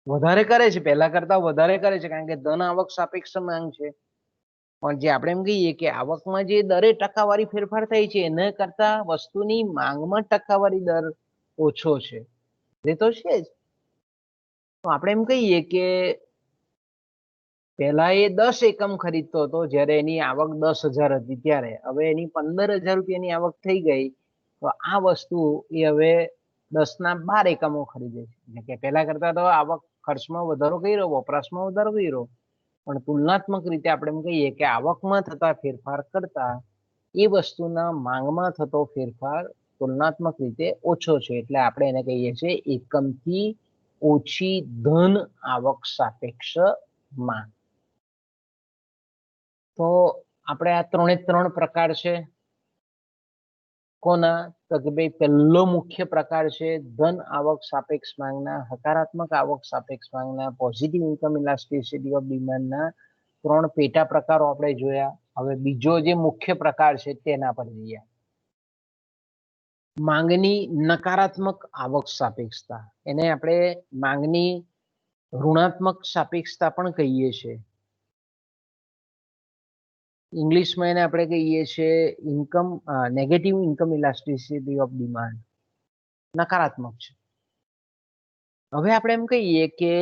વધારે કરે છે, પહેલા કરતા વધારે કરે છે, કારણ કે ધન આવક સાપેક્ષ માંગ છે. પણ જે આપણે એમ કહીએ કે આવકમાં જે દરે ટકાવારી ફેરફાર થાય છે એના કરતા વસ્તુની માંગમાં ટકાવારી દર ઓછો છે, એ તો છે જ. તો આપણે એમ કહીએ કે પહેલા એ 10 એકમ ખરીદતો હતો જ્યારે એની આવક 10,000 હતી ત્યારે, હવે એની 15,000 રૂપિયાની આવક થઈ ગઈ તો આ વસ્તુ એ હવે 10ના 12 એકમો ખરીદે છે. એટલે કે પહેલા કરતા તો આવક ખર્ચમાં વધારો કર્યો, વપરાશમાં વધારો કર્યો, પણ તુલનાત્મક રીતે આપણે એમ કહીએ કે આવકમાં થતા ફેરફાર કરતા એ વસ્તુના માંગમાં થતો ફેરફાર તુલનાત્મક રીતે ઓછો છે. એટલે આપણે એને કહીએ છીએ એકમથી ઓછી ધન આવક સાપેક્ષ માંગ. તો આપણે આ 3 પ્રકાર છે કોના? તો કે ભાઈ પહેલો મુખ્ય પ્રકાર છે ધન આવક સાપેક્ષ માંગના, હકારાત્મક આવક સાપેક્ષ માંગના, પોઝિટિવ ઇન્કમ ઇલાસ્ટિસિટી ઓફ ડિમાન્ડના 3 પેટા પ્રકારો આપણે જોયા. હવે બીજો જે મુખ્ય પ્રકાર છે તેના પર જઈએ. માંગની નકારાત્મક આવક સાપેક્ષતા, એને આપણે માંગની ઋણાત્મક સાપેક્ષતા પણ કહીએ છીએ. ઇંગ્લિશમાં એને આપણે કહીએ છીએ negative income elasticity of demand, નકારાત્મક છે. હવે આપણે એમ કહીએ કે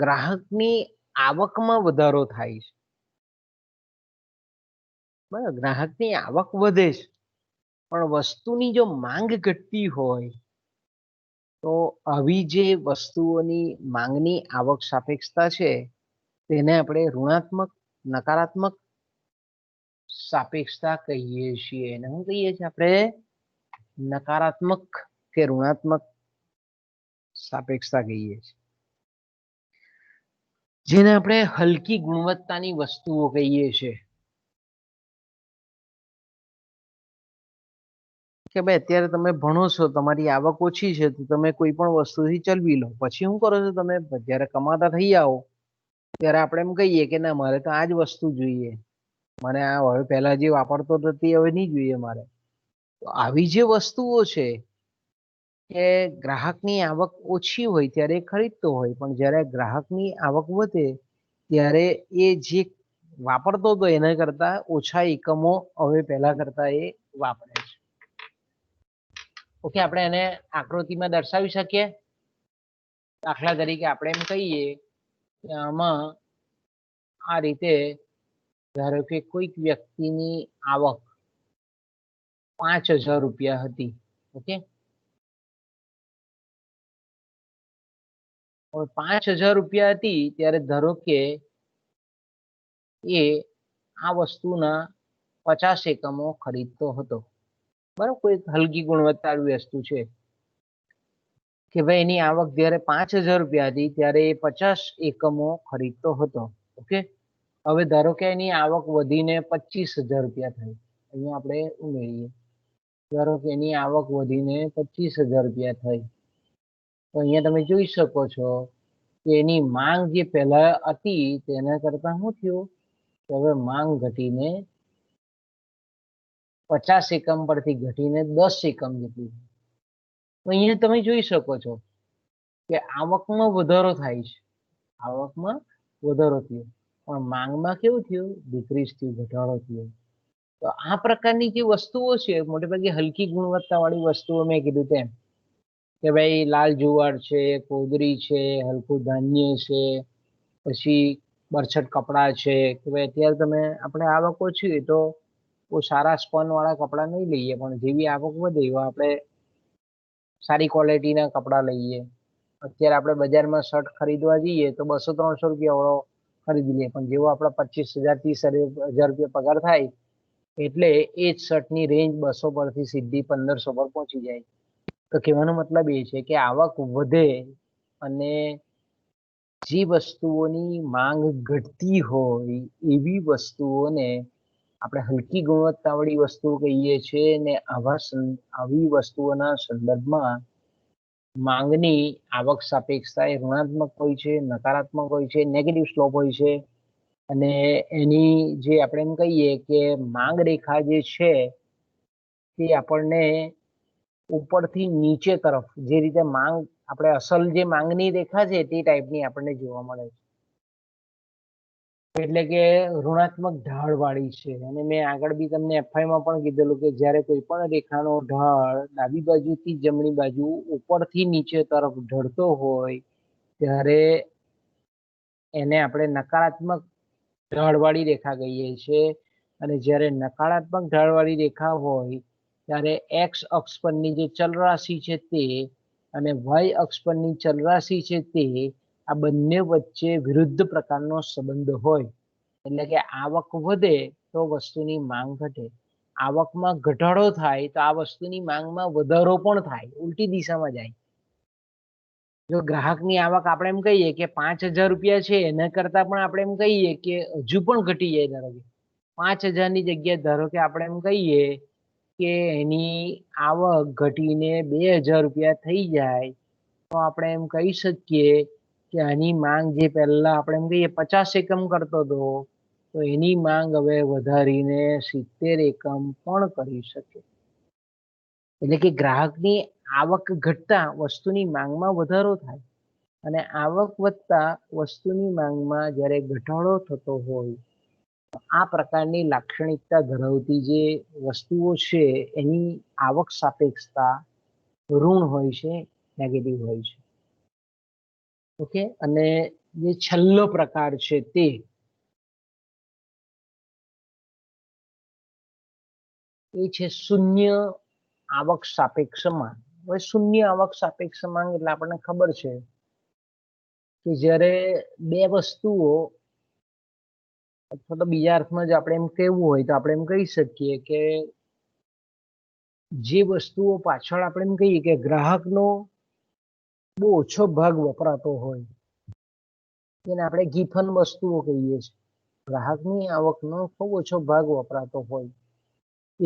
ગ્રાહકની આવકમાં વધારો થાય છે, બરાબર, ગ્રાહકની આવક વધે છે, પણ વસ્તુની જો માંગ ઘટતી હોય તો આવી જે વસ્તુઓની માંગની આવક સાપેક્ષતા છે તેને આપણે ઋણાત્મક નકારાત્મક સાપેક્ષતા કહીએ છીએ. એને શું કહીએ છીએ આપણે? નકારાત્મક કે ઋણાત્મક સાપેક્ષતા કહીએ છીએ, જેને આપણે હલકી ગુણવત્તાની વસ્તુઓ કહીએ છીએ. કે ભાઈ અત્યારે તમે ભણો છો, તમારી આવક ઓછી છે, તો તમે કોઈ પણ વસ્તુથી ચલવી લો. પછી શું કરો છો તમે? જ્યારે કમાતા થઈ જાઓ ત્યારે આપણે એમ કહીએ કે ના, મારે તો આ જ વસ્તુ જોઈએ, મને આ હવે પહેલા જે વાપરતો હતો તે હવે નહીં જોઈએ મારે. તો આવી જે વસ્તુઓ છે કે ગ્રાહકની આવક ઓછી હોય ત્યારે એ ખરીદતો હોય, પણ જ્યારે ગ્રાહકની આવક વધે ત્યારે એ જે વાપરતો હતો એના કરતા ઓછા એકમો હવે પહેલા કરતા એ વાપરે છે. ઓકે, આપણે એને આકૃતિમાં દર્શાવી શકીએ. દાખલા તરીકે આપણે એમ કહીએ કે આમાં આ રીતે, ધારો કે કોઈક વ્યક્તિની આવક 5,000 રૂપિયા હતી. ઓકે, હવે 5,000 રૂપિયા હતી ત્યારે ધારો કે એ આ વસ્તુના 50 એકમો ખરીદતો હતો. બરાબર, કોઈ હલકી ગુણવત્તાવાળી વસ્તુ છે કે ભાઈ એની આવક જ્યારે 5,000 રૂપિયા હતી ત્યારે એ 50 એકમો ખરીદતો હતો. ઓકે, હવે ધારો કે એની આવક વધીને 25,000 રૂપિયા થઈ. અહીંયા આપણે ઉમેરીએ, ધારો કે એની આવક વધીને 25,000 રૂપિયા થઈ, તો અહીંયા તમે જોઈ શકો છો કે એની માંગ જે પહેલા હતી તેના કરતા શું થયું, કે હવે માંગ ઘટીને 50 એકમ પરથી ઘટીને 10 એકમ જેટલી. તો અહીંયા તમે જોઈ શકો છો કે આવકમાં વધારો થાય છે, આવકમાં વધારો થયો, પણ માંગમાં કેવું થયું? ડિક્રીઝ થયું, ઘટાડો થયો. તો આ પ્રકારની જે વસ્તુઓ છે, મોટે ભાગે હલકી ગુણવત્તાવાળી વસ્તુઓ, મેં કીધું તેમ કે ભાઈ લાલ જુવાર છે, કોદરી છે, હલકું ધાન્ય છે, પછી બરછટ કપડાં છે, કે ભાઈ અત્યારે તમે આપણે આવક ઓછી હોય તો બહુ સારા સ્પન વાળા કપડાં નહીં લઈએ, પણ જેવી આવક વધે એવા આપણે સારી ક્વોલિટીના કપડાં લઈએ. અત્યારે આપણે બજારમાં શર્ટ ખરીદવા જઈએ તો 200-300 રૂપિયા વાળો ખરીદી લઈએ, પણ જેવો આપણા 25,000 30,000 રૂપિયા પગાર થાય એટલે એ જ શર્ટની રેન્જ 200 પરથી સીધી 1,500 પર પહોંચી જાય. તો કહેવાનો મતલબ એ છે કે આવક વધે અને જે વસ્તુઓની માંગ ઘટતી હોય એવી વસ્તુઓને આપણે હલકી ગુણવત્તાવાળી વસ્તુઓ કહીએ છીએ, ને આવી વસ્તુઓના સંદર્ભમાં માંગની આવક સાપેક્ષતા એ ઋણાત્મક હોય છે, નકારાત્મક હોય છે, નેગેટિવ સ્લોપ હોય છે. અને એની જે આપણે એમ કહીએ કે માંગ રેખા જે છે તે આપણને ઉપરથી નીચે તરફ, જે રીતે માંગ આપણે અસલ જે માંગની રેખા છે તે ટાઈપની આપણને જોવા મળે છે, એટલે કે ઋણાત્મક ઢાળ વાળી છે. અને મેં આગળ બી તમને એફઆઈમાં પણ કીધેલું કે જ્યારે કોઈ પણ રેખાનો ઢાળ ડાબી બાજુથી જમણી બાજુ ઉપરથી નીચે તરફ ઢળતો હોય ત્યારે એને આપણે નકારાત્મક ઢાળવાળી રેખા કહીએ છીએ. અને જ્યારે નકારાત્મક ઢાળવાળી રેખા હોય ત્યારે એક્સ અક્ષ પરની જે ચલરાશિ છે તે અને વાય અક્ષ પરની ચલરાશિ છે તે, આ બંને વચ્ચે વિરુદ્ધ પ્રકારનો સંબંધ હોય. એટલે કે આવક વધે તો વસ્તુની માંગ ઘટે, આવકમાં ઘટાડો થાય તો આ વસ્તુની માંગમાં વધારો પણ થાય, ઉલટી દિશામાં જાય. જો ગ્રાહકની આવક આપણે એમ કહીએ કે 5,000 રૂપિયા છે, એના કરતા પણ આપણે એમ કહીએ કે હજુ પણ ઘટી જાય, ધારો કે 5,000 ની જગ્યાએ ધારો કે આપણે એમ કહીએ કે એની આવક ઘટીને 2,000 રૂપિયા થઈ જાય, તો આપણે એમ કહી શકીએ કે આની માંગ જે પહેલા આપણે એમ કહીએ 50 એકમ કરતો હતો, તો એની માંગ હવે વધારીને 70 એકમ પણ કરી શકે. એટલે કે ગ્રાહકની આવક ઘટતા વસ્તુની માંગમાં વધારો થાય, અને આવક વધતા વસ્તુની માંગમાં જ્યારે ઘટાડો થતો હોય, આ પ્રકારની લાક્ષણિકતા ધરાવતી જે વસ્તુઓ છે એની આવક સાપેક્ષતા ઋણ હોય છે, નેગેટિવ હોય છે. ઓકે, અને જે છેલ્લો પ્રકાર છે તે એ છે શૂન્ય આવક સાપેક્ષ માંગ. હવે શૂન્ય આવક સાપેક્ષ માંગ એટલે આપણને ખબર છે કે જ્યારે બે વસ્તુઓ, અથવા તો બીજા અર્થમાં જ આપણે એમ કહેવું હોય તો આપણે એમ કહી શકીએ કે જે વસ્તુઓ પાછળ આપણે એમ કહીએ કે ગ્રાહકનો બહુ ઓછો ભાગ વપરાતો હોય, એને આપણે ગીફન વસ્તુઓ કહીએ છીએ, ગ્રાહકની આવકનો ખૂબ ઓછો ભાગ વપરાતો હોય,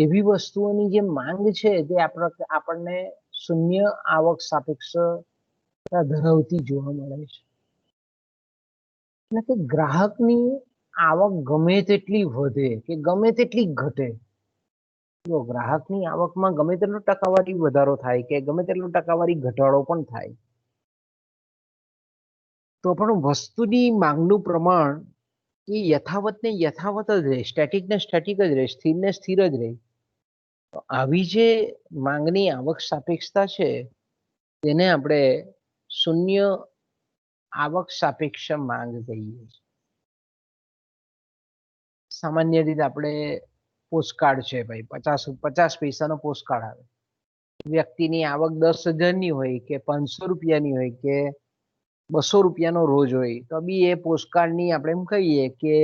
એવી વસ્તુઓની જે માંગ છે તે આપણને શૂન્ય આવક સાપેક્ષતા ધરાવતી જોવા મળે છે. એટલે કે ગ્રાહકની આવક ગમે તેટલી વધે કે ગમે તેટલી ઘટે, જો ગ્રાહકની આવકમાં ગમે તેટલો ટકાવારી વધારો થાય કે ગમે તેટલો ટકાવારી ઘટાડો પણ થાય, તો પણ વસ્તુની માંગનું પ્રમાણ એ યથાવત ને યથાવત જ રહે, સ્ટેટિક ને સ્ટેટિક જ રહે, સ્થિર ને સ્થિર જ રહે. તો આવી જે માંગની આવક સાપેક્ષતા છે તેને આપણે શૂન્ય આવક સાપેક્ષ માંગ કહીએ છીએ. સામાન્ય રીતે આપણે પોસ્ટકાર્ડ છે ભાઈ, 50 પૈસાનો પોસ્ટકાર્ડ આવે, વ્યક્તિની આવક 10,000ની હોય કે 500 રૂપિયાની હોય કે 200 રૂપિયાનો રોજ હોય, તો બી એ પોસ્ટકાર્ડની આપણે એમ કહીએ કે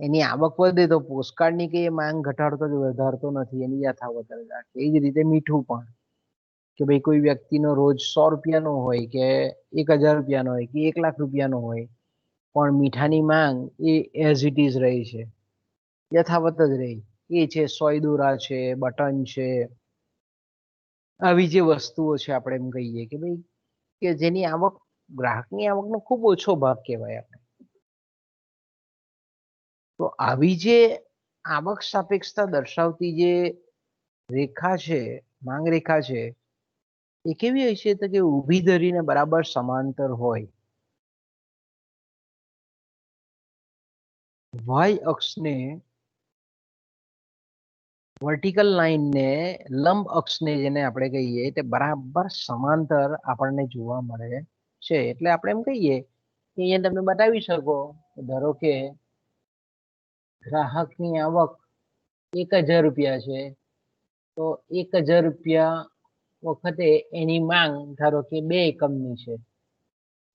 એની આવક વધે તો પોસ્ટકાર્ડની કે માંગ ઘટાડતો કે વધારતો નથી, એની યથાવત રાખે. એ જ રીતે મીઠું પણ, કે ભાઈ કોઈ વ્યક્તિનો રોજ 100 રૂપિયાનો હોય કે 1,000 રૂપિયાનો હોય કે 1,00,000 રૂપિયાનો હોય, પણ મીઠાની માંગ એ એઝ ઇટ ઇઝ રહી છે, યથાવત જ રહી. એ છે સોય દોરા છે, બટન છે, આવી જે વસ્તુઓ છે આપણે એમ કહીએ કે ભાઈ કે જેની આવક ગ્રાહકની આવકનો ખૂબ ઓછો ભાગ કહેવાય આપણે. તો આવી જે આવક સાપેક્ષતા દર્શાવતી જે રેખા છે, માંગ રેખા છે, એ કેવી હોય છે તો કે ઊભી ધરીને બરાબર સમાંતર હોય. વાય અક્ષને વર્ટિકલ લાઈનને લંબ અક્ષને જેને આપણે કહીએ તે બરાબર સમાંતર આપણને જોવા મળે છે. એટલે આપણે એમ કહીએ કે અહીંયા તમે બતાવી શકો, ધારો કે ગ્રાહકની આવક 1,000 રૂપિયા છે, તો 1,000 રૂપિયા વખતે એની માંગ ધારો કે 2 એકમની છે.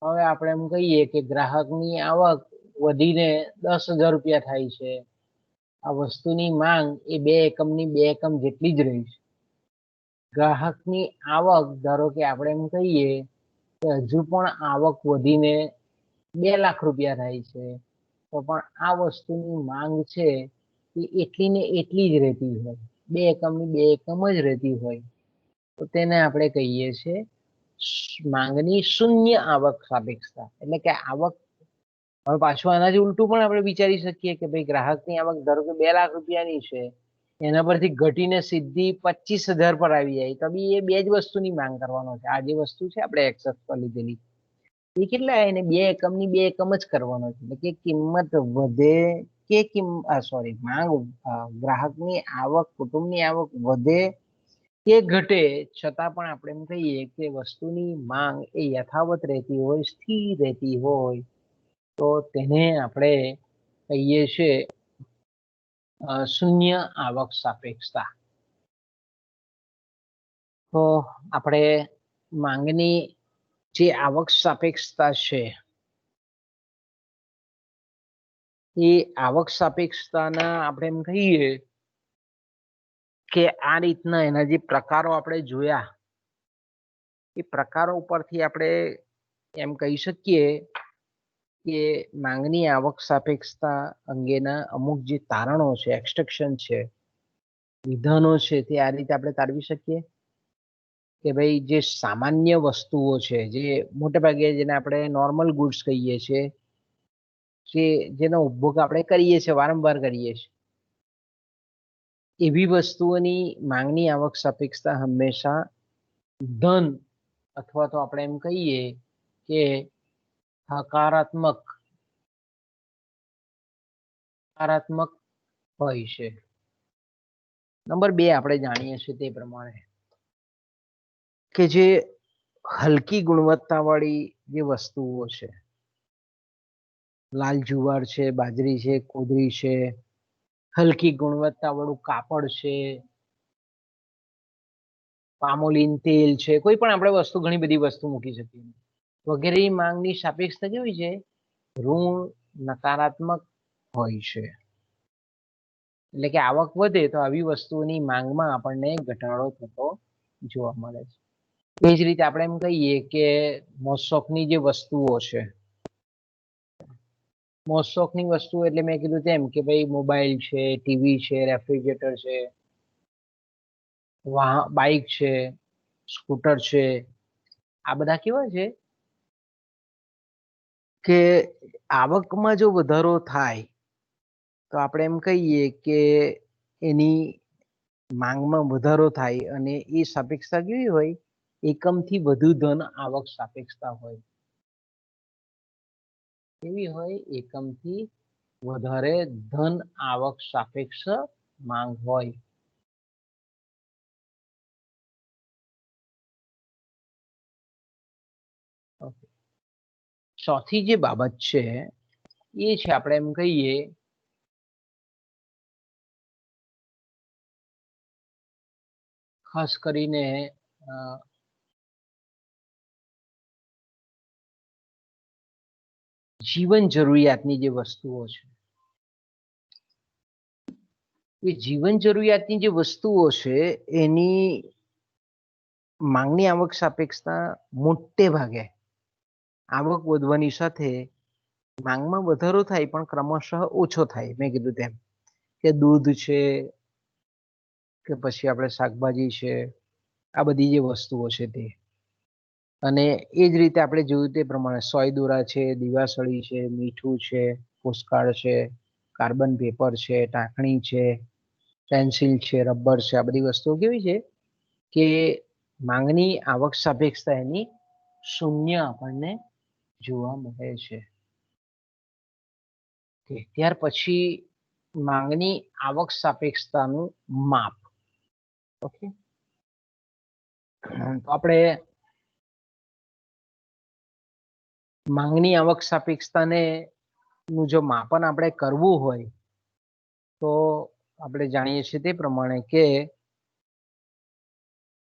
હવે આપણે એમ કહીએ કે ગ્રાહકની આવક વધીને 10,000 રૂપિયા થાય છે, આ વસ્તુની માંગ એ 2 એકમની 2 એકમ જેટલી જ રહી છે. ગ્રાહકની આવક ધારો કે આપણે એમ કહીએ કે હજુ પણ આવક વધીને 2 લાખ રૂપિયા થાય છે, તો પણ આ વસ્તુની માંગ છે એ એટલી ને એટલી જ રહેતી હોય, 2 એકમની 2 એકમ જ રહેતી હોય, તો તેને આપણે કહીએ છીએ માંગની શૂન્ય આવક સાપેક્ષતા. એટલે કે આવક, હવે પાછું આનાથી ઉલટું પણ આપણે વિચારી શકીએ કે ભાઈ ગ્રાહકની આવક ધારો કે 2 લાખ રૂપિયાની છે, એના પરથી ઘટીને સીધી 25,000 પર આવી જાય, તો બી એ બે જ વસ્તુની માંગ કરવાનો છે. આ જે વસ્તુ છે આપણે એક્સેસ પર લીધેલી, એ કેટલા એને 2 એકમની 2 એકમ જ કરવાનો છે. એટલે કે કિંમત વધે કે માંગ, ગ્રાહકની આવક, કુટુંબની આવક વધે કે ઘટે, છતાં પણ આપણે એમ કહીએ કે વસ્તુની માંગ એ યથાવત રહેતી હોય, સ્થિર રહેતી હોય, તો તેને આપણે કહીએ છીએ શૂન્ય આવક સાપેક્ષતા. તો આપણે માંગની જે આવક સાપેક્ષતા છે એ આવક સાપેક્ષતાના આપણે એમ કહીએ કે આ રીતના એના જે પ્રકારો આપણે જોયા, એ પ્રકારો ઉપરથી આપણે એમ કહી શકીએ કે માંગની આવક સાપેક્ષતા અંગેના અમુક જે તારણો છે, એક્સટ્રેક્શન છે, વિધાનો છે, તે આ રીતે આપણે તારવી શકીએ કે ભાઈ જે સામાન્ય વસ્તુઓ છે, જે મોટે ભાગે જેને આપણે નોર્મલ ગુડ્સ કહીએ છીએ, કે જેનો ઉપભોગ આપણે કરીએ છીએ, વારંવાર કરીએ છીએ, એવી વસ્તુઓની માંગની આવક સાપેક્ષતા હંમેશા ધન અથવા તો આપણે એમ કહીએ કે હકારાત્મક હોય છે. નંબર 2 આપણે જાણીએ છીએ તે પ્રમાણે કે જે હલકી ગુણવત્તાવાળી જે વસ્તુઓ છે, લાલ જુવાર છે, બાજરી છે, કોદરી છે, હલકી ગુણવત્તાવાળું કાપડ છે, પામોલીન તેલ છે, કોઈ પણ આપણે વસ્તુ, ઘણી બધી વસ્તુ મૂકી શકીએ, વગેરે માંગની સાપેક્ષતા કેવી છે? ઋણ નકારાત્મક હોય છે. એટલે કે આવક વધે તો આવી વસ્તુઓની માંગમાં આપણને ઘટાડો થતો જોવા મળે છે. એ જ રીતે આપણે એમ કહીએ કે મોસોકની જે વસ્તુઓ છે, મોસ્ટ શોખની વસ્તુ એટલે મેં કીધું તેમ કે ભાઈ મોબાઈલ છે, ટીવી છે, રેફ્રિજરેટર છે, બાઇક છે, સ્કૂટર છે, આ બધા કેવા છે કે આવકમાં જો વધારો થાય તો આપણે એમ કહીએ કે એની માંગમાં વધારો થાય અને એ સાપેક્ષતા કેવી હોય, એકમથી વધુ ધન આવક સાપેક્ષતા હોય. કેવી હોય? એકમથી વધારે ધન આવક સાપેક્ષ માંગ હોય. ચોથી જે બાબત છે એ છે આપણે એમ કહીએ ખાસ કરીને જીવન જરૂરિયાતની જે વસ્તુઓ છે, એ જીવન જરૂરિયાતની જે વસ્તુઓ છે એની માંગની આવક સાપેક્ષતા મોટે ભાગે આવક વધવાની સાથે માંગમાં વધારો થાય પણ ક્રમશઃ ઓછો થાય. મેં કીધું તેમ કે દૂધ છે કે પછી આપણે શાકભાજી છે, આ બધી જે વસ્તુઓ છે તે. અને એ જ રીતે આપણે જોયું તે પ્રમાણે સોય દોરા છે, દીવાસળી છે, મીઠું છે, પોસ્ટકાર્ડ છે, કાર્બન પેપર છે, ટાંકણી છે, પેન્સિલ છે, રબર છે, આ બધી વસ્તુઓ કેવી છે કે માંગની આવક સાપેક્ષતા એની શૂન્ય આપણને જોવા મળે છે. ત્યાર પછી માંગની આવક સાપેક્ષતાનું માપ. ઓકે, તો આપણે માંગની આવક સાપેક્ષતાને નું જો માપન આપણે કરવું હોય તો આપણે જાણીએ છીએ તે પ્રમાણે કે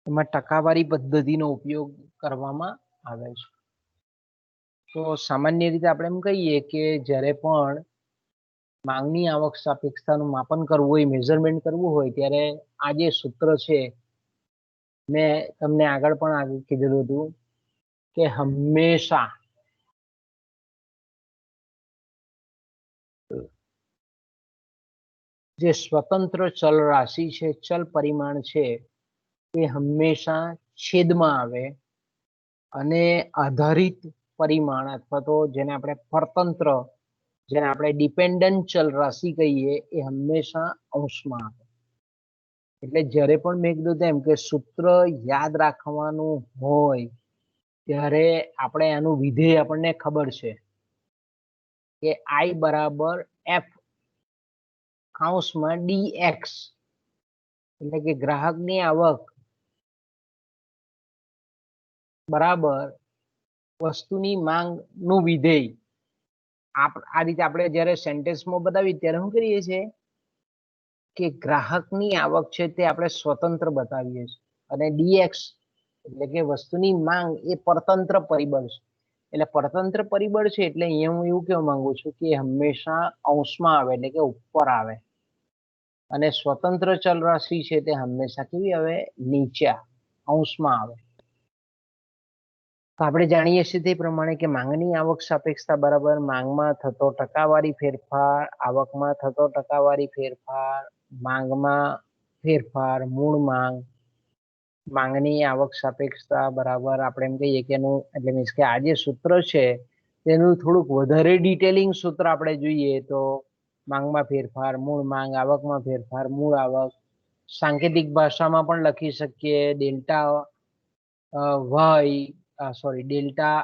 એમાં ટકાવારી પદ્ધતિનો ઉપયોગ કરવામાં આવે છે. તો સામાન્ય રીતે આપણે એમ કહીએ કે જ્યારે પણ માંગની આવક સાપેક્ષતાનું માપન કરવું હોય, મેઝરમેન્ટ કરવું હોય, ત્યારે આ જે સૂત્ર છે મેં તમને આગળ પણ કીધેલું હતું કે હંમેશા જે સ્વતંત્ર ચલ રાશિ છે, ચલ પરિમાણ છે, એ હંમેશા છેદમાં આવે અને આધારિત પરિમાણ અથવા તો જેને આપણે પરતંત્ર, જેને આપણે ડિપેન્ડન્ટ ચલ રાશિ કહીએ, એ હંમેશા અંશમાં આવે. એટલે જ્યારે પણ મેં કીધું તેમ કે સૂત્ર યાદ રાખવાનું હોય ત્યારે આપણે આનું વિધેય આપણને ખબર છે કે I બરાબર F કૌંસમાં DX, એટલે કે ગ્રાહકની આવક બરાબર વસ્તુની માંગ નું વિધેય. આ રીતે આપણે જ્યારે સેન્ટેન્સમાં બતાવીએ ત્યારે શું કરીએ છીએ કે ગ્રાહકની આવક છે તે આપણે સ્વતંત્ર બતાવીએ છીએ અને DX એટલે કે વસ્તુની માંગ એ પરતંત્ર પરિબળ છે. એટલે પરતંત્ર પરિબળ છે એટલે અહીંયા હું એવું કહેવા માંગુ છું કે હંમેશા અંશમાં આવે એટલે કે ઉપર આવે અને સ્વતંત્ર ચલ રાશિ છે તે હંમેશા કેવી આવે? નીચે અંશમાં આવે. તો આપણે જાણીએ છીએ તે પ્રમાણે કે માંગની આવક સાપેક્ષતા બરાબર માંગમાં થતો ટકાવારી ફેરફાર, આવકમાં થતો ટકાવારી ફેરફાર, માંગમાં ફેરફાર, મૂળ માંગ. માંગની આવક સાપેક્ષતા બરાબર આપણે એમ કહીએ કે એનું એટલે મીન્સ કે આ જે સૂત્ર છે તેનું થોડુંક વધારે ડિટેલિંગ સૂત્ર આપણે જોઈએ તો માંગમાં ફેરફાર, મૂળ માંગ, આવકમાં ફેરફાર, મૂળ આવક. સાંકેતિક ભાષામાં પણ લખી શકીએ delta delta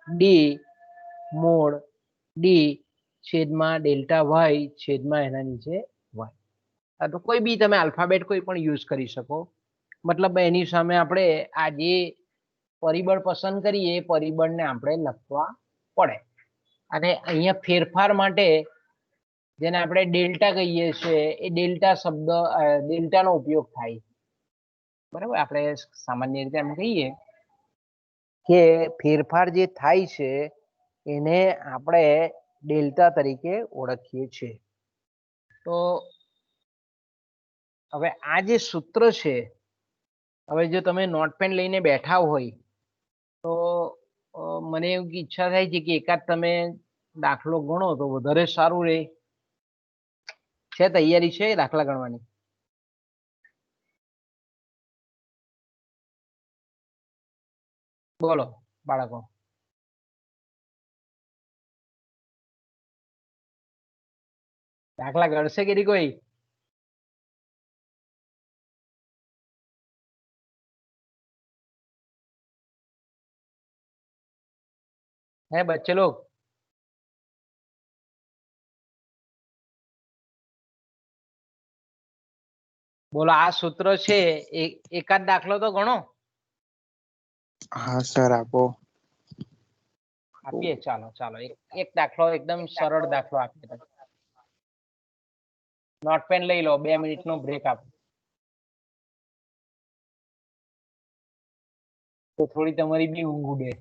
D mode D છેદમાં ડેલ્ટા વાય છેદમાં એના નીચે વાય. તો કોઈ બી તમે આલ્ફાબેટ કોઈ પણ યુઝ કરી શકો. મતલબ એની સામે આપણે આ જે પરિબળ પસંદ કરીએ એ પરિબળને આપણે લખવા પડે. અને અહીંયા ફેરફાર માટે જેને આપણે ડેલ્ટા કહીએ છીએ એ ડેલ્ટા શબ્દ ડેલ્ટાનો ઉપયોગ થાય. બરાબર, આપણે સામાન્ય રીતે એમ કહીએ કે ફેરફાર જે થાય છે એને આપણે ડેલ્ટા તરીકે ઓળખીએ છીએ. તો હવે આ જે સૂત્ર છે, હવે જો તમે નોટપેન લઈને બેઠા હોય તો મને એવી ઈચ્છા થાય છે કે એકાદ તમે દાખલો ગણો તો વધારે સારું રહે. છે તૈયારી છે દાખલા ગણવાની? બોલો બાળકો. દાખલા ગણશે કે નહીં કોઈ? હે બચ્ચે લોગ? બોલો આ સૂત્ર છે એકાદ દાખલો તો ગણો. હા સર આપો. આપીએ ચાલો ચાલો એક દાખલો એકદમ સરળ દાખલો આપીએ. નોટ પેન લઈ લો, 2 મિનિટનો બ્રેક આપો તો થોડી તમારી બી ઊંઘ ઉડે.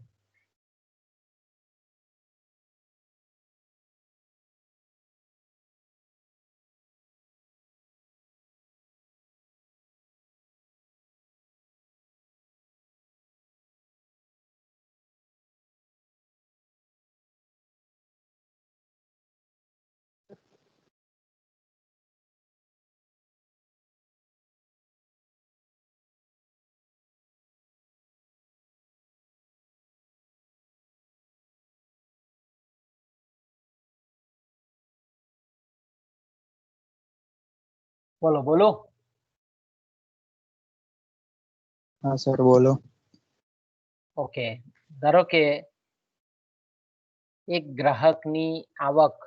બોલો બોલો. હા સર બોલો. ઓકે, ધારો કે એક ગ્રાહકની આવક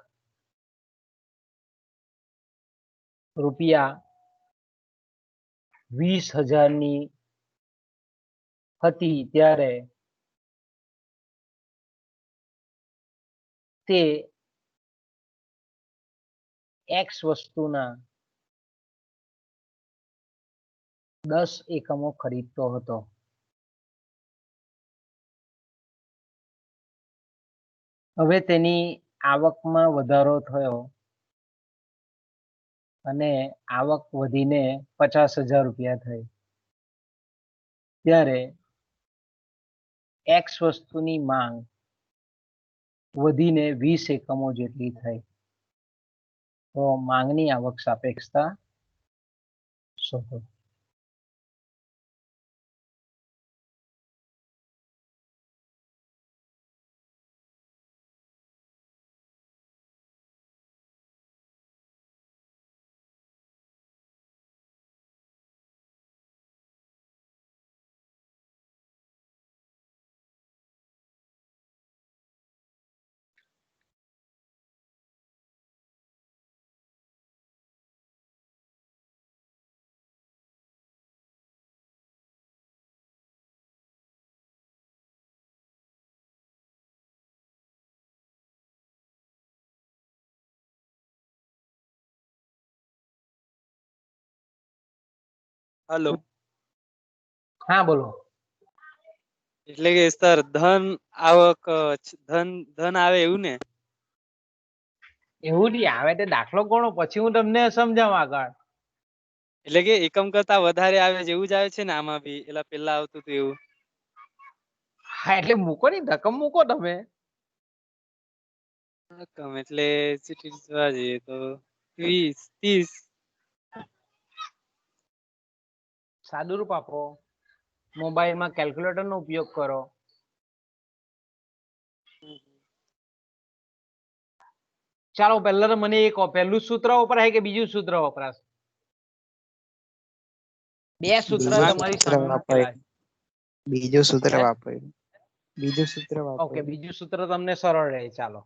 રૂપિયા 20,000ની હતી ત્યારે તે X વસ્તુના 10 એકમો ખરીદતો હતો. હવે તેની આવકમાં વધારો થયો અને આવક વધીને 50,000 રૂપિયા થઈ. ત્યારે X વસ્તુની માંગ વધીને 20 એકમો જેટલી થઈ. તો માંગની આવક સાપેક્ષતા શોધો. હેલો. હા બોલો. એટલે કે સર ધન આવક ધન આવે એવું ને? એવું નહીં આવે તે દાખલો ગણો પછી હું તમને સમજાવું આગળ. એટલે કે એકમ કરતા વધારે આવે જેવું જ આવે છે ને આમાં બી એલા પેલા આવતું હતું એવું. હા એટલે મૂકો ની રકમ મૂકો તમે. રકમ એટલે જોવા જઈએ તો 20 30. સાદુરૂપ આપો. મોબાઈલમાં કેલ્ક્યુલેટરનો ઉપયોગ કરો. ચાલો પહેલા તો મને એક પહેલું સૂત્ર વપરાય કે બીજું સૂત્ર વપરાશ? બે સૂત્ર બીજું તમારી સૂત્ર સામે મૂકેલા વાપર્યું. બીજું સૂત્ર છે. વાપર્યું. બીજું સૂત્ર ઓકે, વાપર્યું. બીજું સૂત્ર તમને સરળ રહે. ચાલો.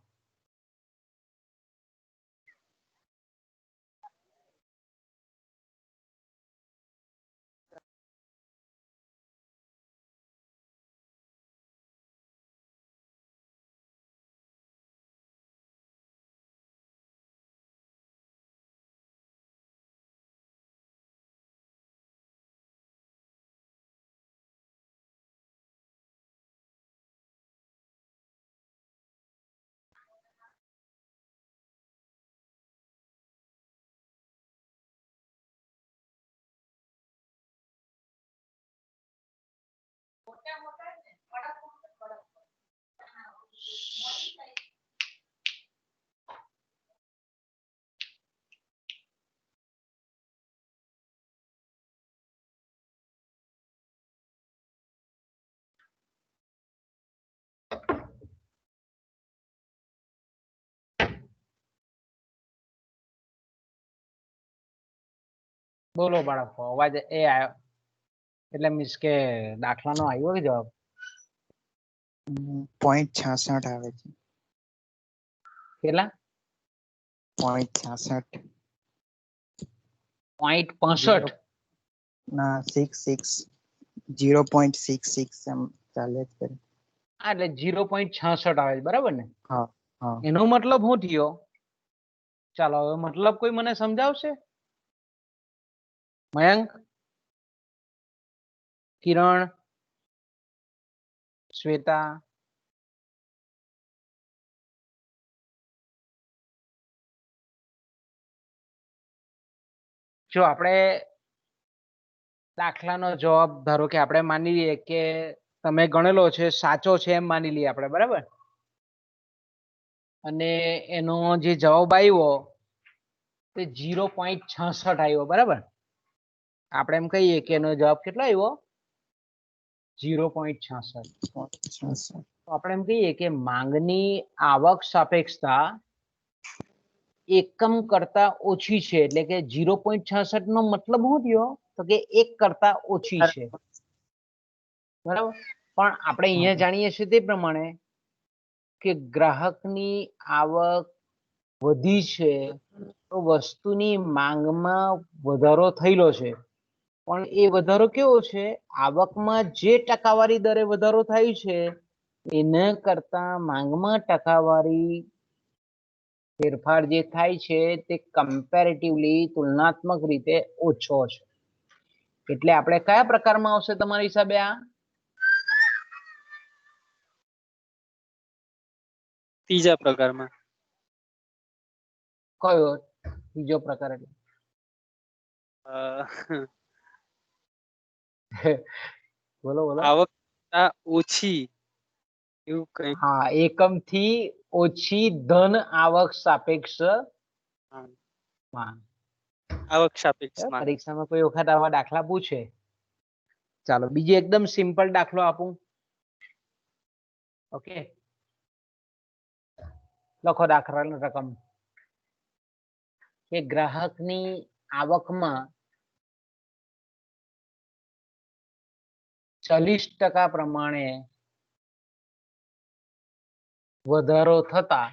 બોલો બાળકો, અવાજ એ આવ્યો એટલે મીન્સ કે દાખલાનો આવ્યો કે જવાબ? 0.66 આવે છે. કેટલા? 0.66. 0.65. ના 66 0.66 એમ ચાલે જ કરે. હા, એટલે 0.66 આવે છે, બરાબર ને? હા હા એનો મતલબ શું થયો? ચાલો હવે મતલબ કોઈ મને સમજાવશે? મયંક, કિરણ, શ્વેતા, જો આપણે દાખલાનો જવાબ ધારો કે આપણે માની લઈએ કે તમે ગણેલો છે, સાચો છે એમ માની લઈએ આપણે, બરાબર? અને એનો જે જવાબ આવ્યો તે 0.66 આવ્યો, બરાબર? આપણે એમ કહીએ કે એનો જવાબ કેટલો આવ્યો? 0.66. 66. તો આપણે એમ કહીએ કે માંગની આવક સાપેક્ષતા એકમ કરતા ઓછી છે, એટલે કે 0.66 નો મતલબ શું થયો? તો કે 1 કરતા ઓછી છે, બરાબર? પણ આપણે અહીંયા જાણીએ છીએ તે પ્રમાણે કે ગ્રાહકની આવક વધી છે તો વસ્તુની માંગમાં વધારો થયેલો છે, પણ એ વધારો કેવો છે? આવકમાં જે ટકાવારી દરે વધારો થાય છે એના કરતા માંગમાં ટકાવારી ફેરફાર જે થાય છે તે કમ્પેરેટિવલી તુલનાત્મક રીતે ઓછો છે. એટલે આપણે કયા પ્રકારમાં આવશે તમારા હિસાબે? આ ત્રીજા પ્રકારમાં. કયો ત્રીજો પ્રકાર? એટલે અ, બોલો બોલો. આવક કરતા ઓછી એવું કઈ. હા, એકમ થી ઓછી ધન આવક સાપેક્ષ હા, માંગ. આવક સાપેક્ષ માંગ. પરીક્ષામાં કોઈ વખત આવા દાખલા પૂછે. ચાલો બીજો એકદમ સિમ્પલ દાખલો આપું. ઓકે, લખો દાખલાની રકમ કે ગ્રાહકની આવકમાં 40% પ્રમાણે વધારો થતા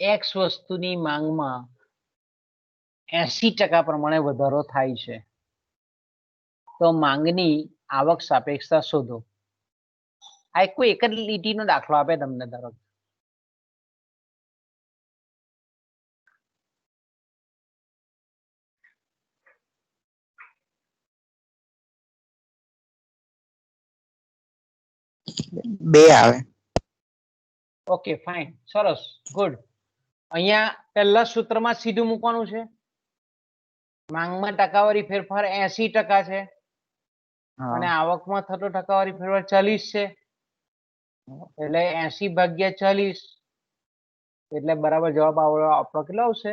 એક્સ વસ્તુની માંગમાં 80% પ્રમાણે વધારો થાય છે, તો માંગની આવક સાપેક્ષતા શોધો. આ કોઈ એક જ લીટીનો દાખલો આપે તમને, ધારો બે આવે. ઓકે ફાઇન, સરસ, ગુડ. અહીંયા પહેલા સૂત્રમાં સીધું મૂકવાનું છે. માંગમાં ટકાવારી ફેરફાર 80% છે અને આવકમાં થતો ટકાવારી ફેરફાર 40 છે, એટલે 80/40 એટલે બરાબર જવાબ આપણો કેટલો આવશે?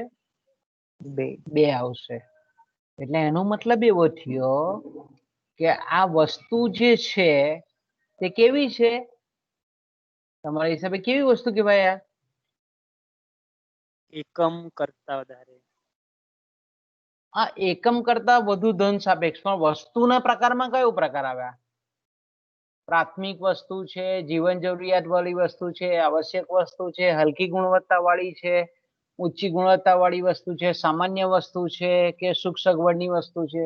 2 આવશે. એટલે એનો મતલબ એવો થયો કે આ વસ્તુ જે છે તે કેવી છે તમારા હિસાબે? કેવી વસ્તુ કહેવાય? એકમ કરતા વધારે. આ એકમ કરતા વધુ ધન સાપેક્ષ. પણ વસ્તુના પ્રકારમાં કયો પ્રકાર આવે? પ્રાથમિક વસ્તુ છે, જીવન જરૂરિયાત વાળી વસ્તુ છે, આવશ્યક વસ્તુ છે, હલકી ગુણવત્તા વાળી છે, ઊંચી ગુણવત્તા વાળી વસ્તુ છે, સામાન્ય વસ્તુ છે કે સુખ સગવડની વસ્તુ છે?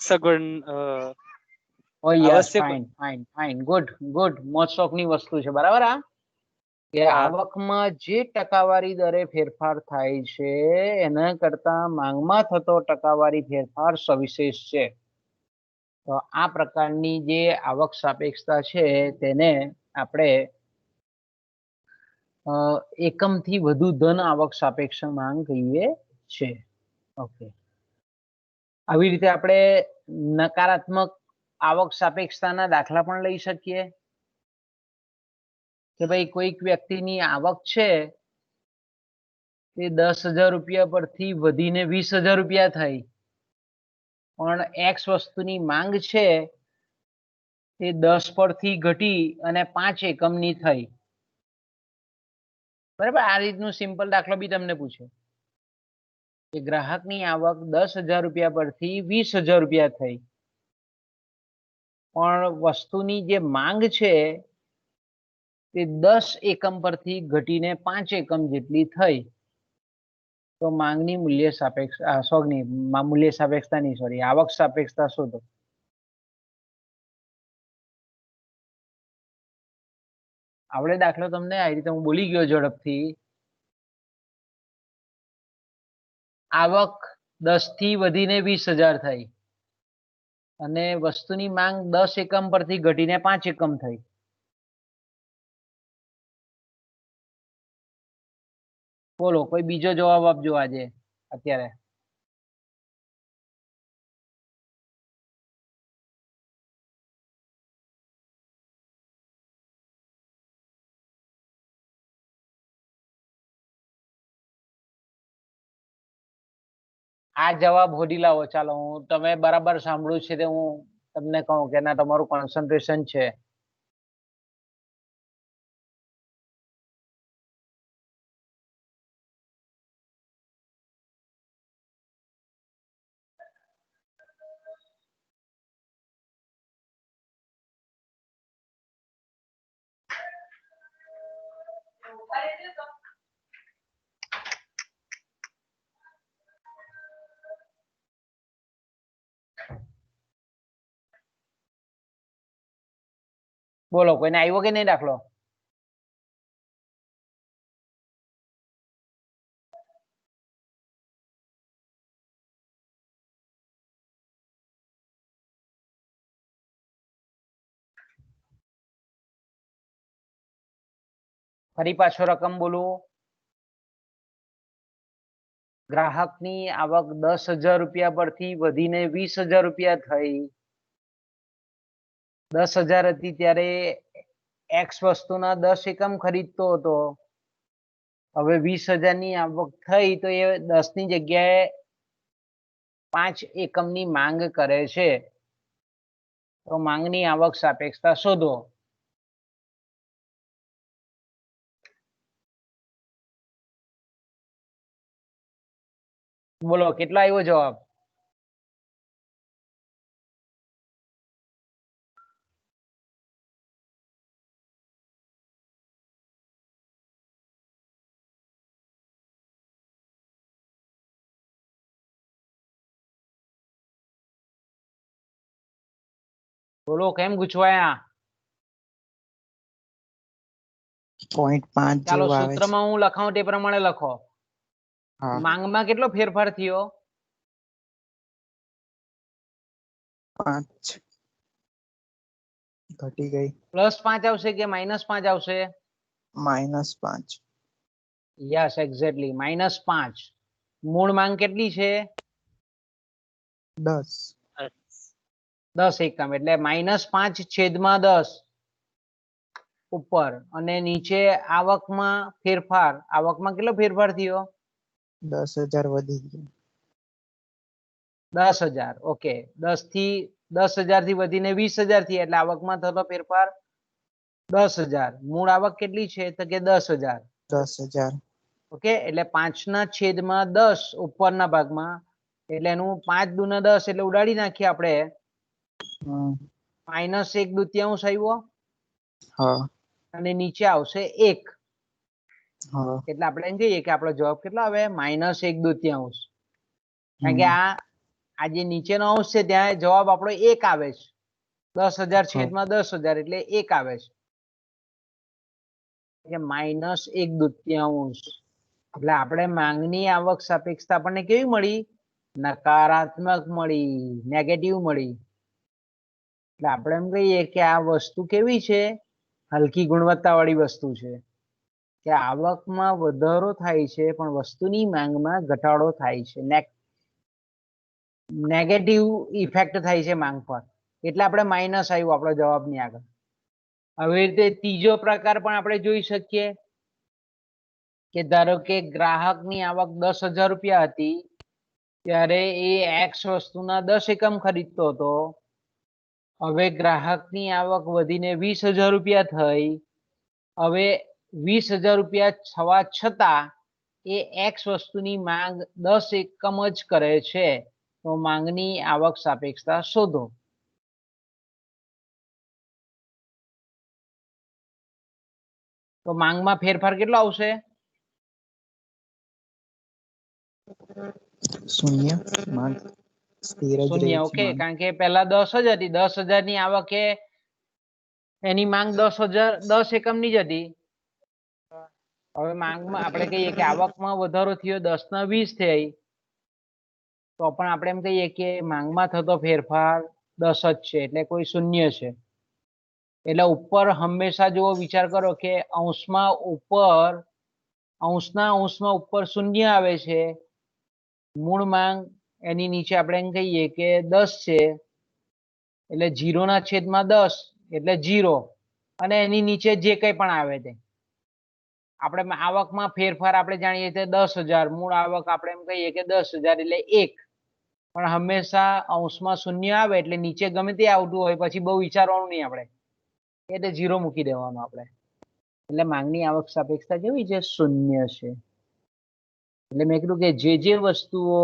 સગવડ. ઓ યસ, આવશ્યક. Fine fine fine, good good. મોજ શોખની વસ્તુ છે, બરાબર? આ કે આવકમાં જે ટકાવારી દરે ફેરફાર થાય છે એના કરતા માંગમાં થતો ટકાવારી ફેરફાર સવિશેષ છે. તો આ પ્રકારની જે આવક સાપેક્ષતા છે તેને આપણે એકમથી વધુ ધન આવક સાપેક્ષ માંગ કહીએ છે. ઓકે, આવી રીતે આપણે નકારાત્મક આવક સાપેક્ષતાના દાખલા પણ લઈ શકીએ કે ભાઈ કોઈક વ્યક્તિની આવક છે તે 10,000 રૂપિયા પરથી વધીને 20,000 રૂપિયા થઈ, પણ એક્સ વસ્તુની માંગ છે તે 10 પરથી ઘટી અને 5 એકમની થઈ, તો બરાબર, આ રીતનું સિમ્પલ દાખલો બી તમને પૂછે કે ગ્રાહકની આવક 10,000 રૂપિયા પરથી 20,000 રૂપિયા થઈ, પણ વસ્તુની જે માંગ છે તે 10 એકમ પરથી ઘટીને 5 એકમ જેટલી થઈ, તો માંગની મૂલ્ય સાપેક્ષ મૂલ્ય સાપેક્ષતા નહીં, સોરી, આવક સાપેક્ષતા શોધો. આપણે દાખલો તમને આ રીતે હું બોલી ગયો ઝડપથી. આવક 10 થી વધીને 20,000 થઈ અને વસ્તુની માંગ 10 એકમ પરથી ઘટીને 5 એકમ થઈ. બોલો, કોઈ બીજો જવાબ આપજો આજે અત્યારે. આ જવાબ હોડી લાવો. ચાલો, હું તમે બરાબર સાંભળ્યું છે તે હું તમને કહું કે ના, તમારું કોન્સન્ટ્રેશન છે. બોલો, કોઈને આવ્યો કે નહીં દાખલો? ફરી પાછો રકમ બોલું. ગ્રાહકની આવક 10,000 રૂપિયા પરથી વધીને 20,000 રૂપિયા થઈ. 10,000 હતી ત્યારે એક્સ વસ્તુના 10 એકમ ખરીદતો હતો. હવે 20,000 ની આવક થઈ તો એ 10 ની જગ્યાએ 5 એકમની માંગ કરે છે. તો માંગની આવક સાપેક્ષતા શોધો. બોલો, કેટલો આવ્યો જવાબ? બોલો, કેમ ગુચવાયા? 0.5 ચાલો, જેવું આવે છે. સૂત્રમાં હું લખાવું તે પ્રમાણે લખો. હા, માંગમાં કેટલો ફેરફાર થયો? 5 ઘટી ગઈ. +5 આવશે કે -5 આવશે? -5. Yes, exactly, -5. મૂળ માંગ કેટલી છે? 10. 10 એકમ, એટલે -5/10 ઉપર. અને નીચે આવકમાં ફેરફાર. આવકમાં કેટલો ફેરફાર થયો? 10,000 વધી ગયું. 10,000. ઓકે, 10,000 થી વધીને 20,000 થી, એટલે આવકમાં થતો ફેરફાર 10,000. મૂળ આવક કેટલી છે? તો કે 10,000. 10,000. ઓકે, એટલે 5/10 ઉપરના ભાગમાં, એટલે એનું 5 દુ 10 એટલે ઉડાડી નાખીએ આપણે. -1/2 આવ્યો હા, અને નીચે આવશે 1. હા. એટલે આપણે એમ કહીએ કે આપણો જવાબ કેટલો આવે? -1/2. કારણ કે આ જે નીચેનો અંશ છે ત્યાં જવાબ આપણો 1 આવે છે. 10,000/10,000 એટલે 1 આવે છે. -1/2. એટલે આપણે માંગની આવક સાપેક્ષતા આપણને કેવી મળી? નકારાત્મક મળી, નેગેટિવ મળી. એટલે આપણે એમ કહીએ કે આ વસ્તુ કેવી છે? હલકી ગુણવત્તા વાળી વસ્તુ છે. કે આવકમાં વધારો થાય છે પણ વસ્તુની માંગમાં ઘટાડો થાય છે. નેગેટિવ ઇફેક્ટ થાય છે માંગ પર. એટલે આપણે માઇનસ આવ્યું આપણો જવાબની આગળ. હવે રીતે ત્રીજો પ્રકાર પણ આપણે જોઈ શકીએ કે ધારો કે ગ્રાહકની આવક 10,000 રૂપિયા હતી ત્યારે એ એક્સ વસ્તુના 10 એકમ ખરીદતો હતો. હવે ગ્રાહકની આવક વધીને 20,000 રૂપિયા થઈ. હવે 20,000 રૂપિયા થવા છતાં એ એક્સ વસ્તુની માંગ 10 એકમ જ કરે છે તો માંગની આવક સાપેક્ષતા શોધો. તો માંગમાં ફેરફાર કેટલો આવશે? શૂન્ય. માંગ સ્થિર જ રહે શૂન્ય. છે. ઓકે, માંગ કારણ કે પહેલા 10 જ હતી. 10,000 ની આવકે એની માંગ 10 એકમની જ હતી. હવે માંગમાં આપણે કહીએ કે આવકમાં વધારો થયો 10 ના 20 થઈ તો પણ આપણે એમ કહીએ કે માંગમાં થતો ફેરફાર 10 જ છે એટલે કોઈ શૂન્ય છે. એટલે ઉપર હંમેશા જો વિચાર કરો કે અંશમાં ઉપર અંશના અંશમાં ઉપર શૂન્ય આવે છે, મૂળ માંગ એની નીચે આપણે એમ કહીએ કે 10 છે એટલે 0 ના છેદમાં 10 એટલે 0 અને એની નીચે જે કંઈ પણ આવે તે આપણે આવકમાં ફેરફાર આપણે જાણીએ છીએ 10,000, મૂળ આવક આપણે એમ કહીએ કે 10,000 એટલે 1, પણ હંમેશા અંશમાં શૂન્ય આવે એટલે નીચે ગમે તે આવતું હોય પછી બહુ વિચારવાનું નહીં આપણે, એટલે 0 મૂકી દેવાનું આપણે. એટલે માંગની આવક સાપેક્ષતા કેવી છે? શૂન્ય છે. એટલે મેં કીધું કે જે વસ્તુઓ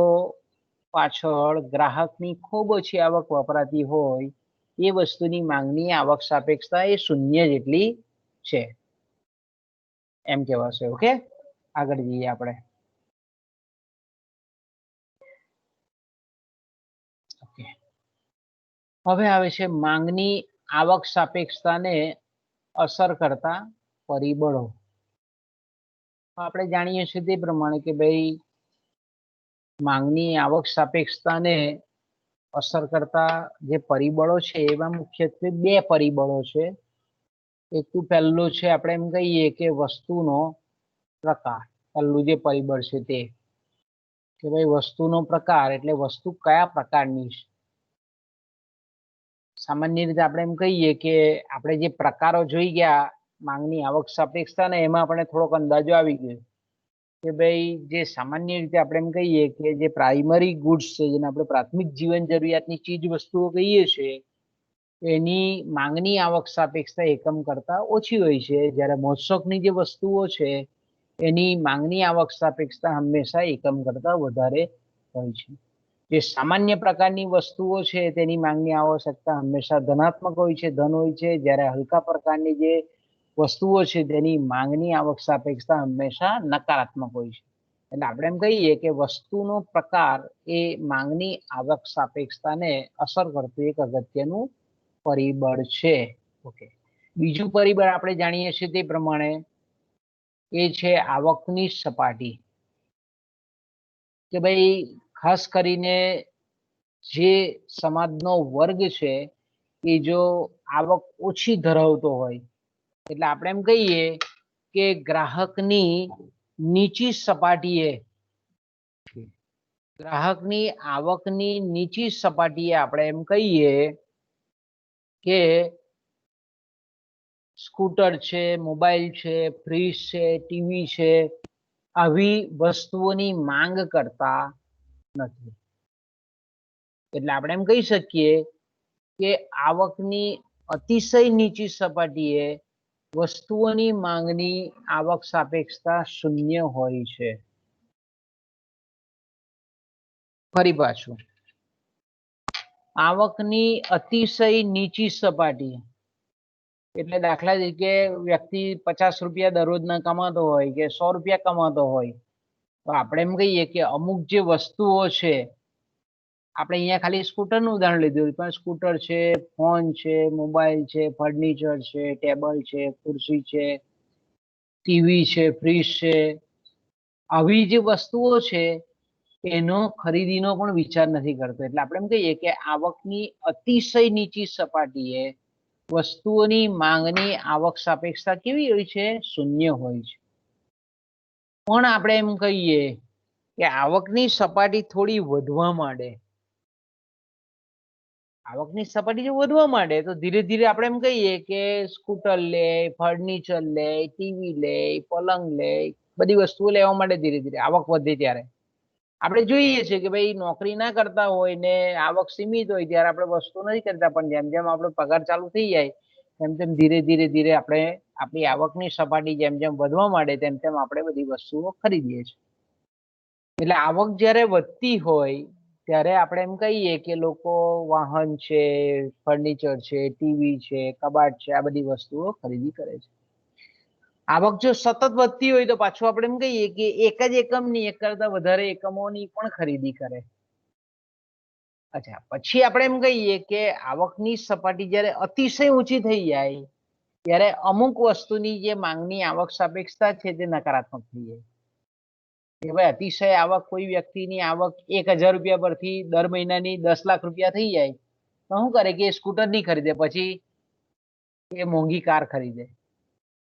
પાછળ ગ્રાહકની ખૂબ ઓછી આવક વપરાતી હોય એ વસ્તુની માંગની આવક સાપેક્ષતા એ શૂન્ય જેટલી છે એમ કહેવાશે. ઓકે, આગળ જઈએ આપણે. ઓકે, હવે આવે છે માંગની આવક સાપેક્ષતાને અસર કરતા પરિબળો. આપણે જાણીએ છીએ તે પ્રમાણે કે ભાઈ માંગની આવક સાપેક્ષતાને અસર કરતા જે પરિબળો છે એમાં મુખ્યત્વે 2 પરિબળો છે. એક તો પહેલું છે આપણે એમ કહીએ કે વસ્તુનો પ્રકાર. પહેલું જે પરિબળ છે તે કે ભાઈ વસ્તુનો પ્રકાર એટલે વસ્તુ કયા પ્રકારની છે. સામાન્ય રીતે આપણે એમ કહીએ કે આપણે જે પ્રકારો જોઈ ગયા માંગની આવક સાપેક્ષતા ને એમાં આપણે થોડોક અંદાજો આવી ગયો કે ભાઈ જે સામાન્ય રીતે આપણે એમ કહીએ કે જે પ્રાઇમરી ગુડ્સ છે જેને આપણે પ્રાથમિક જીવન જરૂરિયાતની ચીજ વસ્તુઓ કહીએ છીએ એની માંગની આવક સાપેક્ષતા એકમ કરતા ઓછી હોય છે, જ્યારે મોજશોખની જે વસ્તુઓ છે એની માંગની આવક સાપેક્ષતા હંમેશા એકમ કરતા વધારે હોય છે. જે સામાન્ય પ્રકારની વસ્તુઓ છે તેની માંગની આવશ્યકતા હંમેશા ધનાત્મક હોય છે, ધન હોય છે, જ્યારે હલકા પ્રકારની જે વસ્તુઓ છે તેની માંગની આવક સાપેક્ષતા હંમેશા નકારાત્મક હોય છે. એટલે આપણે એમ કહીએ કે વસ્તુનો પ્રકાર એ માંગની આવક સાપેક્ષતાને અસર કરતું એક અગત્યનું પરિબળ છે. ઓકે, બીજું પરિબળ આપણે જાણીએ છીએ તે પ્રમાણે એ છે આવકની સપાટી. કે ભાઈ ખાસ કરીને જે સમાજનો વર્ગ છે એ જો આવક ઓછી ધરાવતો હોય એટલે આપણે એમ કહીએ કે ગ્રાહકની નીચી સપાટીએ ગ્રાહકની આવકની નીચી સપાટીએ આપણે એમ કહીએ કે સ્કૂટર છે, મોબાઈલ છે, ફ્રીજ છે, ટીવી છે, આવી વસ્તુઓની માંગ કરતા નથી. એટલે આપણે એમ કહી શકીએ કે આવકની અતિશય નીચી સપાટીએ વસ્તુઓની માંગની આવક સાપેક્ષતા શૂન્ય હોય છે. ફરી પાછું, આવકની અતિશય નીચી સપાટી એટલે દાખલા તરીકે વ્યક્તિ 50 રૂપિયા દરરોજના કમાતો હોય કે 100 રૂપિયા કમાતો હોય તો આપણે એમ કહીએ કે અમુક જે વસ્તુઓ છે, આપણે અહીંયા ખાલી સ્કૂટરનું ઉદાહરણ લીધું પણ સ્કૂટર છે, ફોન છે, મોબાઈલ છે, ફર્નિચર છે, ટેબલ છે, ખુરશી છે, ટીવી છે, ફ્રીજ છે, આવી જે વસ્તુઓ છે એનો ખરીદીનો પણ વિચાર નથી કરતો. એટલે આપણે એમ કહીએ કે આવકની અતિશય નીચી સપાટીએ વસ્તુઓની માંગની આવક સાપેક્ષતા કેવી હોય છે? શૂન્ય હોય છે. પણ આપણે એમ કહીએ કે આવકની સપાટી થોડી વધવા માંડે, આવકની સપાટી જો વધવા માંડે તો ધીરે ધીરે આપણે એમ કહીએ કે સ્કૂટર લે, ફર્નિચર લે, ટીવી લે, પલંગ લે, બધી વસ્તુઓ લેવા માંડે ધીરે ધીરે આવક વધે ત્યારે. આપણે જોઈએ છીએ કે ભાઈ નોકરી ના કરતા હોય ને આવક સીમિત હોય ત્યારે આપણે વસ્તુ નથી કરતા, પણ જેમ જેમ આપણો પગાર ચાલુ થઈ જાય તેમ તેમ ધીરે ધીરે ધીરે આપણે આપણી આવકની સપાટી જેમ જેમ વધવા માંડે તેમ તેમ આપણે બધી વસ્તુઓ ખરીદીએ છીએ. એટલે આવક જ્યારે વધતી હોય ત્યારે આપણે એમ કહીએ કે લોકો વાહન છે, ફર્નિચર છે, ટીવી છે, કબાટ છે, આ બધી વસ્તુઓ ખરીદી કરે છે. આવક જો સતત વધતી હોય તો પાછું આપણે એમ કહીએ કે એક જ એકમની એક કરતા વધારે એકમોની પણ ખરીદી કરે. અચ્છા, પછી આપણે એમ કહીએ કે આવકની સપાટી જ્યારે અતિશય ઊંચી થઈ જાય ત્યારે અમુક વસ્તુની જે માંગની આવક સાપેક્ષતા છે તે નકારાત્મક થઈ જાય. કે ભાઈ અતિશય આવક, કોઈ વ્યક્તિની આવક 1000 રૂપિયા પરથી દર મહિનાની 10 લાખ રૂપિયા થઈ જાય તો શું કરે કે સ્કૂટર નહીં ખરીદે, પછી એ મોંઘી કાર ખરીદે.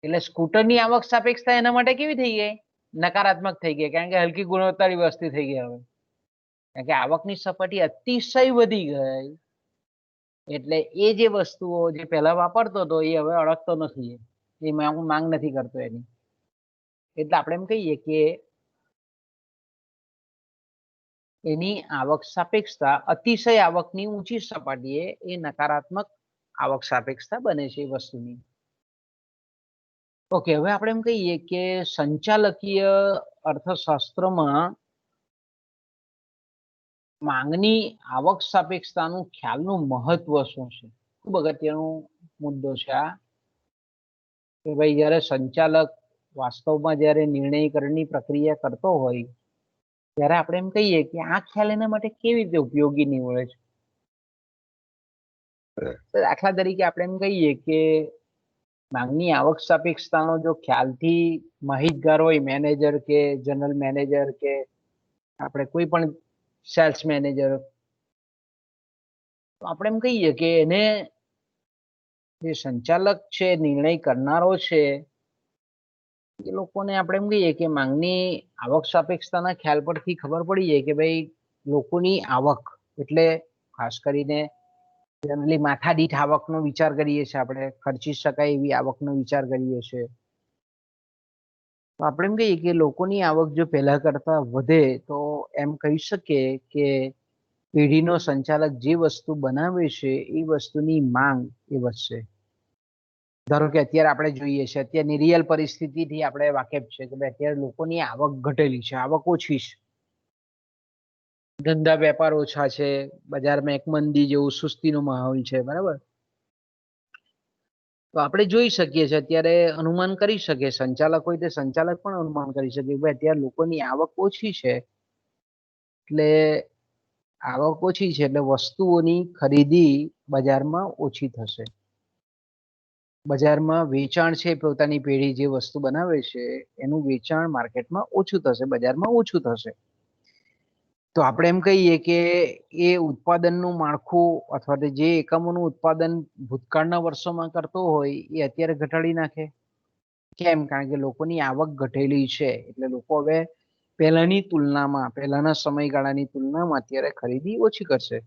એટલે સ્કૂટરની આવક સાપેક્ષતા એના માટે કેવી થઈ ગઈ? નકારાત્મક થઈ ગઈ, કારણ કે હલકી ગુણવત્તાની વસ્તુ થઈ ગઈ હવે. કારણ કે આવકની સપાટી અતિશય વધી ગઈ એટલે એ જે વસ્તુઓ જે પહેલા વાપરતો હતો એ હવે અડકતો નથી, એ માંગ નથી કરતો એની. એટલે આપણે એમ કહીએ કે એની આવક સાપેક્ષતા અતિશય આવકની ઊંચી સપાટીએ એ નકારાત્મક આવક સાપેક્ષતા બને છે એ વસ્તુની. ઓકે, હવે આપણે એમ કહીએ કે સંચાલકીય અર્થશાસ્ત્રમાં માંગની આવક સાપેક્ષતાનું ખ્યાલનું મહત્વ શું છે? ખૂબ અગત્યનો મુદ્દો છે આ. કે ભાઈ જ્યારે સંચાલક વાસ્તવમાં જ્યારે નિર્ણયકરણની પ્રક્રિયા કરતો હોય ત્યારે આપણે એમ કહીએ કે આ ખ્યાલ એના માટે કેવી રીતે ઉપયોગી નીવડે છે. દાખલા તરીકે આપણે એમ કહીએ કે માંગની આવક સાપેક્ષતાનો જો ખ્યાલથી માહિતગાર હોય મેનેજર કે જનરલ મેનેજર કે આપણે કોઈ પણ સેલ્સ મેનેજર, તો આપણે એમ કહીએ કે એને જે સંચાલક છે, નિર્ણય કરનારો છે, એ લોકોને આપણે એમ કહીએ કે માંગની આવક સાપેક્ષતાના ખ્યાલ પરથી ખબર પડી જાય કે ભાઈ લોકોની આવક એટલે ખાસ કરીને જનરલી માથાદીઠ આવકનો વિચાર કરીએ છીએ આપણે, ખર્ચી શકાય એવી આવકનો વિચાર કરીએ છીએ. તો આપણે એમ કહીએ કે લોકોની આવક જો પહેલા કરતા વધે તો એમ કહી શકીએ કે પેઢીનો સંચાલક જે વસ્તુ બનાવે છે એ વસ્તુની માંગ એ વધશે. ધારો કે અત્યારે આપણે જોઈએ છે, અત્યારની રિયલ પરિસ્થિતિથી આપણે વાકેફ છે કે ભાઈ અત્યારે લોકોની આવક ઘટેલી છે, આવક ઓછી છે, ધંધા વેપાર ઓછા છે, બજારમાં એક મંદી જેવું સુસ્તીનો માહોલ છે, બરાબર. તો આપણે જોઈ શકીએ છીએ અત્યારે અનુમાન કરી શકીએ, સંચાલક હોય તે સંચાલક પણ અનુમાન કરી શકે ભાઈ અત્યારે લોકોની આવક ઓછી છે એટલે આવક ઓછી છે એટલે વસ્તુઓની ખરીદી બજારમાં ઓછી થશે. બજારમાં વેચાણ છે, પોતાની પેઢી જે વસ્તુ બનાવે છે એનું વેચાણ માર્કેટમાં ઓછું થશે, બજારમાં ઓછું થશે. તો આપણે એમ કહીએ કે એ ઉત્પાદનનું માળખું અથવા તો જે એકમોનું ઉત્પાદન ભૂતકાળના વર્ષોમાં કરતો હોય એ અત્યારે ઘટાડી નાખે. કેમ? કારણ કે લોકોની આવક ઘટેલી છે એટલે લોકો હવે પહેલાની તુલનામાં, પહેલાના સમયગાળાની તુલનામાં અત્યારે ખરીદી ઓછી કરશે.